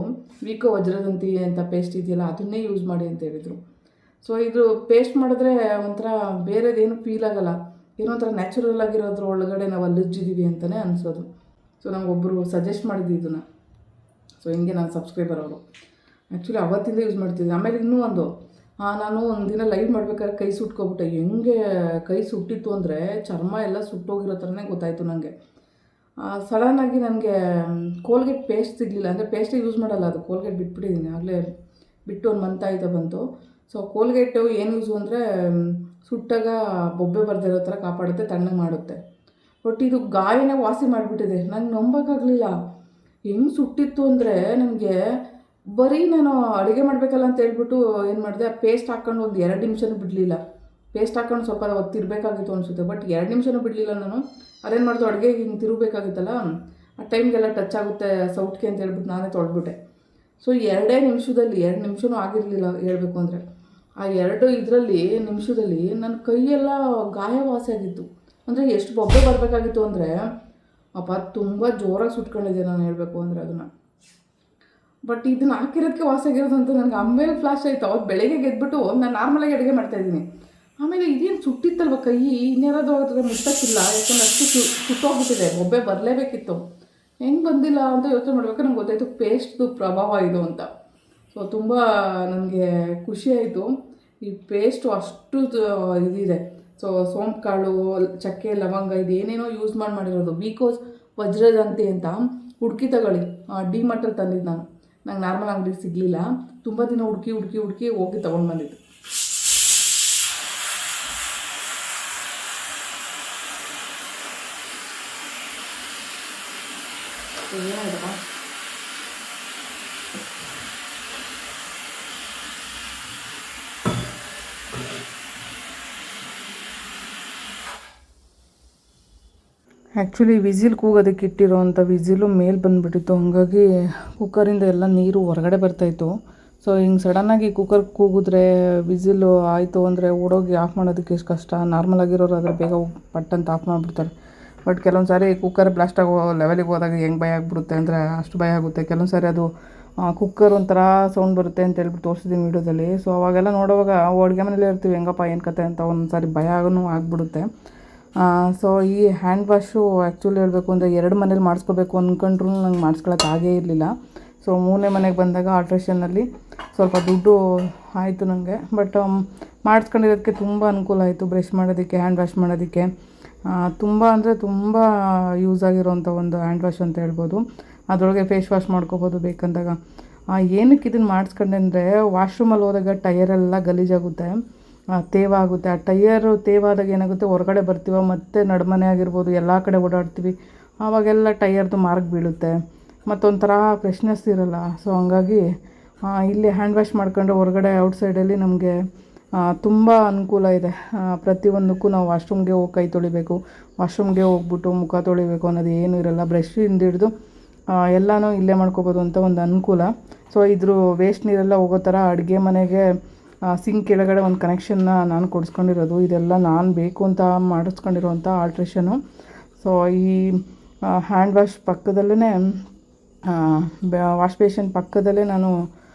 ವೀಕೋ ವಜ್ರದಂತಿ ಅಂತ ಪೇಸ್ಟ್ ಇದೆಯಲ್ಲ ಅದನ್ನೇ ಯೂಸ್ ಮಾಡಿ ಅಂತ ಹೇಳಿದರು. ಸೊ ಇದು ಪೇಸ್ಟ್ ಮಾಡಿದ್ರೆ ಒಂಥರ ಬೇರೆದೇನು ಫೀಲ್ ಆಗೋಲ್ಲ, ಏನೋ ಒಂಥರ ನ್ಯಾಚುರಲ್ ಆಗಿರೋದ್ರ ಒಳಗಡೆ ನಾವು ಅಲ್ಲಿಜ್ಜಿದ್ದೀವಿ ಅಂತಲೇ ಅನಿಸೋದು. ಸೊ ನಮಗೊಬ್ಬರು ಸಜೆಸ್ಟ್ ಮಾಡಿದ್ದು ಇದನ್ನು. ಸೊ ಹಿಂಗೆ ನಾನು ಸಬ್ಸ್ಕ್ರೈಬರ್ ಅವರು ಆ್ಯಕ್ಚುಲಿ ಅವತ್ತಿಂದ ಯೂಸ್ ಮಾಡ್ತಿದ್ದೆ. ಆಮೇಲೆ ಇನ್ನೂ ಒಂದು ನಾನು ಒಂದಿನ ಲೈವ್ ಮಾಡ್ಬೇಕಾದ್ರೆ ಕೈ ಸುಟ್ಕೊಬಿಟ್ಟೆ. ಹೆಂಗೆ ಕೈ ಸುಟ್ಟಿತ್ತು ಅಂದರೆ ಚರ್ಮ ಎಲ್ಲ ಸುಟ್ಟೋಗಿರೋ ಥರನೇ ಗೊತ್ತಾಯಿತು ನನಗೆ. ಸಡನ್ನಾಗಿ ನನಗೆ ಕೋಲ್ಗೇಟ್ ಪೇಸ್ಟ್ ಸಿಗಲಿಲ್ಲ, ಅಂದರೆ ಪೇಸ್ಟೇ ಯೂಸ್ ಮಾಡಲ್ಲ, ಅದು ಕೋಲ್ಗೇಟ್ ಬಿಟ್ಬಿಟ್ಟಿದ್ದೀನಿ ಆಗಲೇ, ಬಿಟ್ಟು ಒಂದು ಮಂತ್ ಆಯ್ತಾ ಬಂತು. ಸೊ ಕೋಲ್ಗೇಟು ಏನು ಯೂಸು ಅಂದರೆ ಸುಟ್ಟಾಗ ಬೊಬ್ಬೆ ಬರ್ದಿರೋ ಥರ ಕಾಪಾಡುತ್ತೆ, ತಣ್ಣಗೆ ಮಾಡುತ್ತೆ. ಬಟ್ ಇದು ಗಾಯನೇ ವಾಸಿ ಮಾಡಿಬಿಟ್ಟಿದೆ. ನಂಗೆ ನಂಬೋಕ್ಕಾಗಲಿಲ್ಲ ಹೆಂಗೆ ಸುಟ್ಟಿತ್ತು ಅಂದರೆ. ನನಗೆ ಬರೀ ನಾನು ಅಡುಗೆ ಮಾಡಬೇಕಲ್ಲ ಅಂತ ಹೇಳ್ಬಿಟ್ಟು ಏನು ಮಾಡಿದೆ, ಪೇಸ್ಟ್ ಹಾಕ್ಕೊಂಡು ಒಂದು 2 ನಿಮಿಷನೂ ಬಿಡಲಿಲ್ಲ. ಪೇಸ್ಟ್ ಹಾಕ್ಕೊಂಡು ಸ್ವಲ್ಪ ಹೊತ್ತಿರಬೇಕಾಗಿತ್ತು ಅನಿಸುತ್ತೆ, ಬಟ್ 2 ನಿಮಿಷನೂ ಬಿಡಲಿಲ್ಲ ನಾನು. ಅದೇನು ಮಾಡ್ದು, ಅಡುಗೆ ಹಿಂಗೆ ತಿರುಗಬೇಕಾಗಿತ್ತಲ್ಲ, ಆ ಟೈಮ್ಗೆಲ್ಲ ಟಚ್ ಆಗುತ್ತೆ ಸೌಟ್ಗೆ ಅಂತ ಹೇಳ್ಬಿಟ್ಟು ನಾನೇ ತೊಳೆದ್ಬಿಟ್ಟೆ. ಸೊ 2 ನಿಮಿಷನೂ ಆಗಿರಲಿಲ್ಲ ಹೇಳಬೇಕು ಅಂದರೆ. ಆ 2 ನಿಮಿಷದಲ್ಲಿ ನನ್ನ ಕೈಯೆಲ್ಲ ಗಾಯವಾಸಿಯಾಗಿತ್ತು. ಅಂದರೆ ಎಷ್ಟು ಬೊಬ್ಬೆ ಬರಬೇಕಾಗಿತ್ತು ಅಂದರೆ ಅಪ್ಪ ತುಂಬ ಜೋರಾಗಿ ಸುಟ್ಕೊಂಡಿದ್ದೆ ನಾನು ಹೇಳಬೇಕು ಅಂದರೆ ಅದನ್ನು. ಬಟ್ ಇದನ್ನು ಹಾಕಿರೋದಕ್ಕೆ ವಾಸಿಯಾಗಿರೋದು ಅಂತ ನನಗೆ ಆಮೇಲೆ ಫ್ಲಾಶ್ ಆಯಿತು. ಅವತ್ತು ಬೆಳಗ್ಗೆ ಗೆದ್ಬಿಟ್ಟು ನಾನು ನಾರ್ಮಲಾಗಿ ಅಡುಗೆ ಮಾಡ್ತಾಯಿದ್ದೀನಿ. ಆಮೇಲೆ ಇದೇನು ಸುಟ್ಟಿತ್ತಲ್ವ ಕೈ, ಇನ್ನೇನಾದರೂ ಹೋದ್ರೆ ಮುಟ್ಟಕ್ಕಿಲ್ಲ, ಯಾಕಂದರೆ ಅಷ್ಟು ಸುಟ್ಟೋಗ್ಬಿಟ್ಟಿದೆ, ಬೊಬ್ಬೆ ಬರಲೇಬೇಕಿತ್ತು. ಹೆಂಗೆ ಬಂದಿಲ್ಲ ಅಂತ ಯೋಚನೆ ಮಾಡಬೇಕು, ನಂಗೆ ಗೊತ್ತಾಯಿತು ಪೇಸ್ಟ್ದು ಪ್ರಭಾವ ಇದು ಅಂತ. ಸೊ ತುಂಬ ನನಗೆ ಖುಷಿಯಾಯಿತು. ಈ ಪೇಸ್ಟು ಅಷ್ಟು ಇದಿದೆ. ಸೊ ಸೋಂಪು ಕಾಳು, ಚಕ್ಕೆ, ಲವಂಗ ಇದೇನೇನೋ ಯೂಸ್ ಮಾಡಿರೋದು. ಬಿಕಾಸ್ ವಜ್ರದಂತಿ ಅಂತ ಹುಡುಕಿ ತಗೊಳ್ಳಿ, ಡಿಮಾರ್ಟಲ್ಲಿ ತಂದಿದ್ದು ನಾನು. ನಂಗೆ ನಾರ್ಮಲ್ ಅಂಗಡಿ ಸಿಗಲಿಲ್ಲ, ತುಂಬ ದಿನ ಹುಡುಕಿ ಹೋಗಿ ತೊಗೊಂಡು ಬಂದಿದ್ದು. ಏನಾಯ್ತಪ್ಪ, ಆ್ಯಕ್ಚುಲಿ ವಿಸಿಲ್ ಕೂಗೋದಕ್ಕೆ ಇಟ್ಟಿರೋವಂಥ ವಿಸಿಲು ಮೇಲೆ ಬಂದುಬಿಟ್ಟಿತ್ತು, ಹಾಗಾಗಿ ಕುಕ್ಕರಿಂದ ಎಲ್ಲ ನೀರು ಹೊರಗಡೆ ಬರ್ತಾಯಿತ್ತು. ಸೊ ಹಿಂಗೆ ಸಡನ್ನಾಗಿ ಕುಕ್ಕರ್ ಕೂಗಿದ್ರೆ ವಿಸಿಲು ಆಯಿತು ಅಂದರೆ ಓಡೋಗಿ ಆಫ್ ಮಾಡೋದಕ್ಕೆ ಎಷ್ಟು ಕಷ್ಟ. ನಾರ್ಮಲ್ ಆಗಿರೋರು ಆದರೆ ಬೇಗ ಪಟ್ಟಂತ ಆಫ್ ಮಾಡಿಬಿಡ್ತಾರೆ. ಬಟ್ ಕೆಲವೊಂದು ಸಾರಿ ಕುಕ್ಕರ್ ಬ್ಲಾಸ್ಟ್ ಆಗೋ ಲೆವೆಲಿಗೆ ಹೋದಾಗ ಹೆಂಗೆ ಭಯ ಆಗಿಬಿಡುತ್ತೆ ಅಂದರೆ ಅಷ್ಟು ಭಯ ಆಗುತ್ತೆ. ಕೆಲವೊಂದು ಸಾರಿ ಅದು ಕುಕ್ಕರ್ ಒಂಥರ ಸೌಂಡ್ ಬರುತ್ತೆ ಅಂತ ಹೇಳ್ಬಿಟ್ಟು ತೋರಿಸಿದ್ದೀನಿ ವೀಡಿಯೋದಲ್ಲಿ. ಸೊ ಅವಾಗೆಲ್ಲ ನೋಡುವಾಗ ಅಡುಗೆ ಮನೇಲೇ ಇರ್ತೀವಿ, ಹೆಂಗಪ್ಪ ಏನು ಕತೆ ಅಂತ ಒಂದು ಸಾರಿ ಭಯನೂ ಆಗಿಬಿಡುತ್ತೆ. ಸೊ ಈ ಹ್ಯಾಂಡ್ ವಾಶು ಆ್ಯಕ್ಚುಲಿ ಹೇಳಬೇಕು ಅಂದರೆ 2 ಮನೇಲಿ ಮಾಡಿಸ್ಕೋಬೇಕು ಅಂದ್ಕೊಂಡ್ರೂ ನಂಗೆ ಮಾಡಿಸ್ಕೊಳಕ್ಕೆ ಆಗೇ ಇರಲಿಲ್ಲ. ಸೊ 3ನೇ ಮನೆಗೆ ಬಂದಾಗ ಆಲ್ಟ್ರೇಷನಲ್ಲಿ ಸ್ವಲ್ಪ ದುಡ್ಡು ಆಯಿತು ನನಗೆ. ಬಟ್ ಮಾಡಿಸ್ಕೊಂಡಿರೋದಕ್ಕೆ ತುಂಬ ಅನುಕೂಲ ಆಯಿತು. ಬ್ರಷ್ ಮಾಡೋದಕ್ಕೆ, ಹ್ಯಾಂಡ್ ವಾಶ್ ಮಾಡೋದಕ್ಕೆ ತುಂಬ ಅಂದರೆ ತುಂಬ ಯೂಸ್ ಆಗಿರೋವಂಥ ಒಂದು ಹ್ಯಾಂಡ್ ವಾಶ್ ಅಂತ ಹೇಳ್ಬೋದು. ಅದರೊಳಗೆ ಫೇಸ್ ವಾಶ್ ಮಾಡ್ಕೋಬೋದು ಬೇಕಂದಾಗ. ಏನಕ್ಕೆ ಇದನ್ನು ಮಾಡಿಸ್ಕೊಂಡೆ ಅಂದರೆ, ವಾಶ್ರೂಮಲ್ಲಿ ಹೋದಾಗ ಟಯರೆಲ್ಲ ಗಲೀಜಾಗುತ್ತೆ, ತೇವಾಗುತ್ತೆ. ಆ ಟೈಯರು ತೇವಾದಾಗ ಏನಾಗುತ್ತೆ, ಹೊರಗಡೆ ಬರ್ತೀವ ಮತ್ತು ನಡುಮನೆ ಆಗಿರ್ಬೋದು ಎಲ್ಲ ಕಡೆ ಓಡಾಡ್ತೀವಿ, ಆವಾಗೆಲ್ಲ ಟೈಯರ್ದು ಮಾರ್ಕ್ ಬೀಳುತ್ತೆ, ಮತ್ತೊಂಥರ ಫ್ರೆಶ್ನೆಸ್ ಇರೋಲ್ಲ. ಸೊ ಹಂಗಾಗಿ ಇಲ್ಲಿ ಹ್ಯಾಂಡ್ ವಾಶ್ ಮಾಡ್ಕೊಂಡು ಹೊರಗಡೆ ಔಟ್ಸೈಡಲ್ಲಿ ನಮಗೆ ತುಂಬ ಅನುಕೂಲ ಇದೆ. ಪ್ರತಿಯೊಂದಕ್ಕೂ ನಾವು ವಾಶ್ರೂಮ್ಗೆ ಹೋಗಿ ಕೈ ತೊಳಿಬೇಕು, ವಾಶ್ರೂಮ್ಗೆ ಹೋಗ್ಬಿಟ್ಟು ಮುಖ ತೊಳಿಬೇಕು ಅನ್ನೋದು ಏನೂ ಇರೋಲ್ಲ. ಬ್ರಷಿಂದ ಹಿಡಿದು ಎಲ್ಲನೂ ಇಲ್ಲೇ ಮಾಡ್ಕೋಬೋದು ಅಂತ ಒಂದು ಅನುಕೂಲ. ಸೊ ಇದ್ರ ವೇಸ್ಟ್ ನೀರೆಲ್ಲ ಹೋಗೋ ಥರ ಅಡುಗೆ ಮನೆಗೆ ಸಿಂಕ್ ಕೆಳಗಡೆ ಒಂದು ಕನೆಕ್ಷನ್ನ ನಾನು ಕೊಡಿಸ್ಕೊಂಡಿರೋದು. ಇದೆಲ್ಲ ನಾನು ಬೇಕು ಅಂತ ಮಾಡಿಸ್ಕೊಂಡಿರೋವಂಥ ಆಲ್ಟ್ರೇಷನು. ಸೊ ಈ ಹ್ಯಾಂಡ್ ವಾಶ್ ಪಕ್ಕದಲ್ಲೇ, ವಾಶ್ ಬೇಷನ್ ಪಕ್ಕದಲ್ಲೇ ನಾನು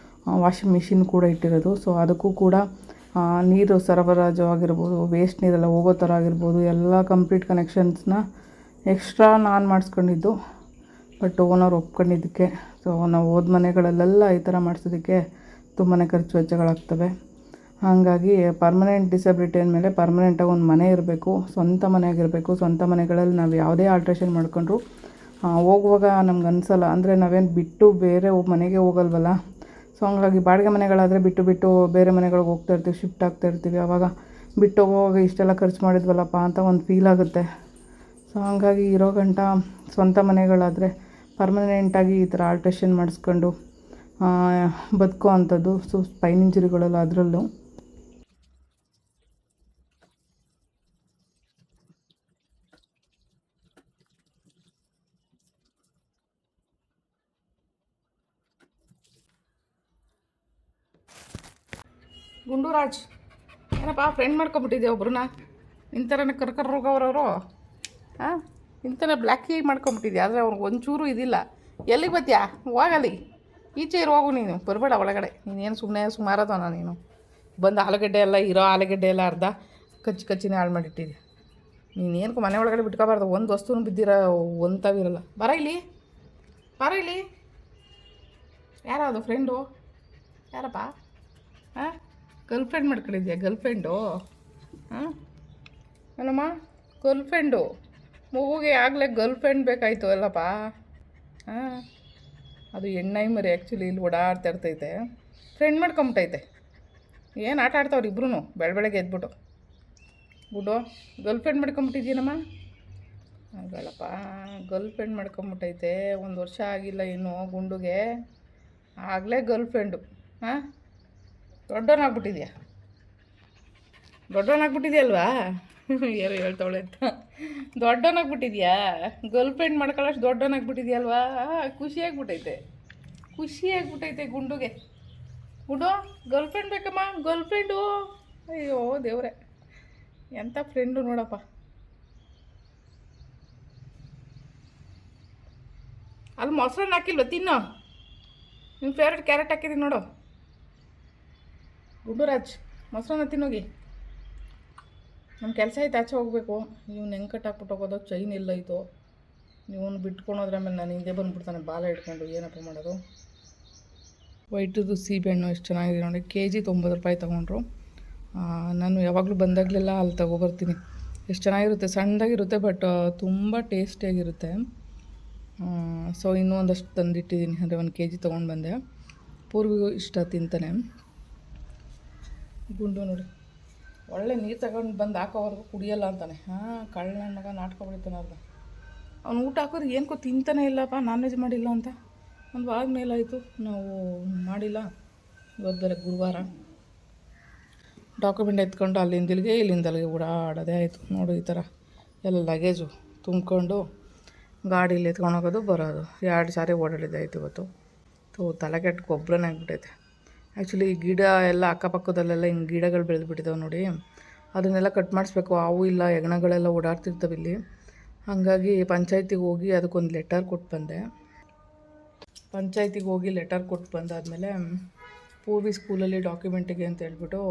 ವಾಷಿಂಗ್ ಮಿಷಿನ್ ಕೂಡ ಇಟ್ಟಿರೋದು. ಸೊ ಅದಕ್ಕೂ ಕೂಡ ನೀರು ಸರಬರಾಜು ಆಗಿರ್ಬೋದು, ವೇಸ್ಟ್ ನೀರೆಲ್ಲ ಹೋಗೋ ಥರ ಆಗಿರ್ಬೋದು, ಎಲ್ಲ ಕಂಪ್ಲೀಟ್ ಕನೆಕ್ಷನ್ಸ್ನ ಎಕ್ಸ್ಟ್ರಾ ನಾನು ಮಾಡಿಸ್ಕೊಂಡಿದ್ದು. ಬಟ್ ಓನರ್ ಒಪ್ಕೊಂಡಿದ್ದಕ್ಕೆ. ಸೊ ನಾವು ಹೋದ ಮನೆಗಳಲ್ಲೆಲ್ಲ ಈ ಥರ ಮಾಡಿಸೋದಕ್ಕೆ ತುಂಬಾ ಖರ್ಚು ವೆಚ್ಚಗಳಾಗ್ತವೆ. ಹಾಗಾಗಿ ಪರ್ಮನೆಂಟ್ ಡಿಸಬಿಲಿಟಿ ಅಂದಮೇಲೆ ಪರ್ಮನೆಂಟಾಗಿ ಒಂದು ಮನೆ ಇರಬೇಕು, ಸ್ವಂತ ಮನೆ ಆಗಿರಬೇಕು. ಸ್ವಂತ ಮನೆಗಳಲ್ಲಿ ನಾವು ಯಾವುದೇ ಆಲ್ಟ್ರೇಷನ್ ಮಾಡ್ಕೊಂಡ್ರು ಹೋಗುವಾಗ ನಮ್ಗೆ ಅನಿಸಲ್ಲ, ಅಂದರೆ ನಾವೇನು ಬಿಟ್ಟು ಬೇರೆ ಮನೆಗೆ ಹೋಗಲ್ವಲ್ಲ. ಸೊ ಹಂಗಾಗಿ ಬಾಡಿಗೆ ಮನೆಗಳಾದರೆ ಬಿಟ್ಟು ಬೇರೆ ಮನೆಗಳಿಗೆ ಹೋಗ್ತಾ ಇರ್ತೀವಿ, ಶಿಫ್ಟ್ ಆಗ್ತಾ ಇರ್ತೀವಿ. ಆವಾಗ ಬಿಟ್ಟು ಹೋಗುವಾಗ ಇಷ್ಟೆಲ್ಲ ಖರ್ಚು ಮಾಡಿದ್ವಲ್ಲಪ್ಪ ಅಂತ ಒಂದು ಫೀಲ್ ಆಗುತ್ತೆ. ಸೊ ಹಂಗಾಗಿ ಇರೋ ಗಂಟ ಸ್ವಂತ ಮನೆಗಳಾದರೆ ಪರ್ಮನೆಂಟಾಗಿ ಈ ಥರ ಆಲ್ಟ್ರೇಷನ್ ಮಾಡಿಸ್ಕೊಂಡು ಬದುಕೋ ಅಂಥದ್ದು. ಸೊ ಸ್ಪೈನ್ ಇಂಜುರಿಗಳೆಲ್ಲ ಅದರಲ್ಲೂ ಗುಂಡೂರಾಜ್ ಏನಪ್ಪ ಫ್ರೆಂಡ್ ಮಾಡ್ಕೊಂಬಿಟ್ಟಿದ್ದೆ ಒಬ್ರನ್ನ. ಇಂಥರನೇ ಕರ್ಕರೋಗವ್ರವರು ಇಂಥರ ಬ್ಲ್ಯಾಕ್ ಹೇಗೆ ಮಾಡ್ಕೊಂಬಿಟ್ಟಿದ್ದೆ. ಆದರೆ ಅವ್ರಿಗೆ ಒಂಚೂರು ಇದಿಲ್ಲ. ಎಲ್ಲಿಗೆ ಬರ್ತೀಯಾ, ಹೋಗಲಿ ಈಚೆ ಹೋಗು, ನೀನು ಬರಬೇಡ ಒಳಗಡೆ. ನೀನೇನು ಸುಮ್ಮನೆ ಸುಮಾರದವನ ನೀನು. ಬಂದು ಆಲೂಗಡ್ಡೆ ಎಲ್ಲ ಇರೋ ಆಲೂಗಡ್ಡೆ ಎಲ್ಲ ಅರ್ಧ ಕಚ್ಚಿನೇ ಹಾಳು ಮಾಡಿಟ್ಟಿದ್ದೆ. ನೀನೇನು ಮನೆ ಒಳಗಡೆ ಬಿಟ್ಕೋಬಾರ್ದು, ಒಂದು ವಸ್ತುನೂ ಬಿದ್ದಿರೋ ಒಂಥವಿರಲ್ಲ. ಬರ ಇಲ್ಲಿ ಯಾರದು ಫ್ರೆಂಡು? ಯಾರಪ್ಪ? ಹಾಂ, ಗರ್ಲ್ ಫ್ರೆಂಡ್ ಮಾಡ್ಕೊಂಡಿದ್ಯಾ? Girl friend? ಹಾಂ ಏನಮ್ಮ, ಗರ್ಲ್ ಫ್ರೆಂಡು? ಮಗುಗೆ ಆಗಲೇ ಗರ್ಲ್ ಫ್ರೆಂಡ್ ಬೇಕಾಯಿತು ಅಲ್ಲಪ್ಪ. ಹಾಂ, ಅದು ಹೆಣ್ಣಾಯಿ ಮರಿ ಆ್ಯಕ್ಚುಲಿ ಇಲ್ಲಿ ಓಡಾಡ್ತಾ ಇರ್ತೈತೆ, ಫ್ರೆಂಡ್ ಮಾಡ್ಕೊಂಬಿಟ್ಟೈತೆ. ಏನು ಆಟ ಆಡ್ತಾವ್ರು ಇಬ್ರು ಬೆಳಗ್ಗೆ ಎದ್ಬಿಟ್ಟು. ಬಿಡು, ಗರ್ಲ್ ಫ್ರೆಂಡ್ ಮಾಡ್ಕೊಂಬಿಟ್ಟಿದ್ದೀನಮ್ಮ. ಆಗಲ್ಲಪ್ಪ, ಗರ್ಲ್ ಫ್ರೆಂಡ್ ಮಾಡ್ಕೊಂಬಿಟ್ಟೈತೆ. 1 ವರ್ಷ ಆಗಿಲ್ಲ ಇನ್ನು ಗುಂಡುಗೆ, ಆಗಲೇ ಗರ್ಲ್ ಫ್ರೆಂಡು. ಹಾಂ, ದೊಡ್ಡವನಾಗ್ಬಿಟ್ಟಿದ್ಯಲ್ವಾ? ಯಾರು ಹೇಳ್ತಾವಳೆ ಅಂತ. ದೊಡ್ಡವನಾಗ್ಬಿಟ್ಟಿದ್ಯಾ, ಗರ್ಲ್ ಫ್ರೆಂಡ್ ಮಾಡ್ಕೊಳ್ಳೋಷ್ಟು ದೊಡ್ಡವನಾಗ್ಬಿಟ್ಟಿದ್ಯಲ್ವಾ? ಖುಷಿಯಾಗ್ಬಿಟ್ಟೈತೆ ಗುಂಡುಗೆ. ಗುಂಡು, ಗರ್ಲ್ ಫ್ರೆಂಡ್ ಬೇಕಮ್ಮ, ಗರ್ಲ್ ಫ್ರೆಂಡು. ಅಯ್ಯೋ ದೇವ್ರೆ, ಎಂಥ ಫ್ರೆಂಡು ನೋಡಪ್ಪ. ಅಲ್ಲಿ ಮೊಸರನ್ನ ಹಾಕಿಲ್ವ? ತಿನ್ನೋ, ನಿಮ್ಮ ಫೇವ್ರೆಟ್ ಕ್ಯಾರೆಟ್ ಹಾಕಿದ್ದೀನಿ ನೋಡು. ಗುಂಡುರಾಜ್, ಮೊಸರನ್ನ ತಿನ್ನೋಗಿ. ನಮ್ಮ ಕೆಲಸ ಐತೆ, ಆಚೆ ಹೋಗಬೇಕು. ಇವ್ನು ಹೆಂಗೆ ಕಟ್ಟಾಕ್ಬಿಟ್ಟು ಹೋಗೋದು? ಚೈನ್ ಎಲ್ಲೈತು, ಇವನು ಬಿಟ್ಕೊಳೋದ್ರ ಆಮೇಲೆ ನಾನು ಹಿಂದೆ ಬಂದುಬಿಡ್ತಾನೆ ಬಾಲ ಇಟ್ಕೊಂಡು. ಏನಪ್ಪ ಮಾಡೋದು? ವೈಟದು ಸೀಬೆಹಣ್ಣು ಎಷ್ಟು ಚೆನ್ನಾಗಿದೆ ನೋಡಿ. KG 90 ರೂಪಾಯಿ ತೊಗೊಂಡ್ರು. ನಾನು ಯಾವಾಗಲೂ ಬಂದಾಗಲೆಲ್ಲ ಅಲ್ಲಿ ತೊಗೊಬರ್ತೀನಿ. ಎಷ್ಟು ಚೆನ್ನಾಗಿರುತ್ತೆ, ಸಣ್ಣದಾಗಿರುತ್ತೆ, ಬಟ್ ತುಂಬ ಟೇಸ್ಟಿಯಾಗಿರುತ್ತೆ. ಸೊ ಇನ್ನೂ ಒಂದಷ್ಟು ತಂದಿಟ್ಟಿದ್ದೀನಿ, ಅಂದರೆ 1 kg ತೊಗೊಂಡು ಬಂದೆ. ಪೂರ್ವಿಗೂ ಇಷ್ಟ, ತಿಂತಾನೆ. ಗುಂಡು ನೋಡಿ, ಒಳ್ಳೆ ನೀರು ತಗೊಂಡು ಬಂದು ಹಾಕೋವರೆಗೂ ಕುಡಿಯಲ್ಲ ಅಂತಾನೆ. ಕಳ್ಳ ನನ್ನ ಮಗ ನಾಟಕ ಹೊಡಿತಾನೆ ಅರ್ಧ. ಅವ್ನು ಊಟ ಹಾಕೋರು ಏನಕ್ಕೋ ತಿಂತಾನೆ ಇಲ್ಲಪ್ಪ. ನಾನ್ ವೆಜ್ ಮಾಡಿಲ್ಲ ಅಂತ 1 ವಾರದ ಮೇಲಾಯಿತು ನಾವು ಮಾಡಿಲ್ಲ. ಇವತ್ತು ಬೇರೆ ಗುರುವಾರ. ಡಾಕ್ಯುಮೆಂಟ್ ಎತ್ಕೊಂಡು ಇಲ್ಲಿಂದಲ್ಲಿಗೆ ಓಡಾಡೋದೇ ಆಯಿತು. ನೋಡು, ಈ ಥರ ಎಲ್ಲ ಲಗೇಜು ತುಂಬಿಕೊಂಡು ಗಾಡೀಲಿ ಎತ್ಕೊಂಡು ಹೋಗೋದು ಬರೋದು 2 ಸಾರಿ ಓಡಾಡಿದ್ದಾಯ್ತು ಇವತ್ತು. ತಲೆಗೆಟ್ಟು ಗೊಬ್ಬರನೇ ಆಗಿಬಿಟ್ಟೈತೆ. ಆ್ಯಕ್ಚುಲಿ ಈ ಗಿಡ ಎಲ್ಲ ಅಕ್ಕಪಕ್ಕದಲ್ಲೆಲ್ಲ ಹಿಂಗೆ ಗಿಡಗಳು ಬೆಳೆದುಬಿಟ್ಟಿದ್ದಾವೆ ನೋಡಿ, ಅದನ್ನೆಲ್ಲ ಕಟ್ ಮಾಡಿಸ್ಬೇಕು. ಅವು ಇಲ್ಲ, ಹೆಗ್ಣಗಳೆಲ್ಲ ಓಡಾಡ್ತಿರ್ತವೆ ಇಲ್ಲಿ. ಹಾಗಾಗಿ ಪಂಚಾಯತಿಗೆ ಹೋಗಿ ಅದಕ್ಕೊಂದು ಲೆಟರ್ ಕೊಟ್ಟು ಬಂದೆ. ಲೆಟರ್ ಕೊಟ್ಟು ಬಂದಾದಮೇಲೆ ಪೂರ್ವಿ ಸ್ಕೂಲಲ್ಲಿ ಡಾಕ್ಯುಮೆಂಟಿಗೆ ಅಂತ ಹೇಳ್ಬಿಟ್ಟು,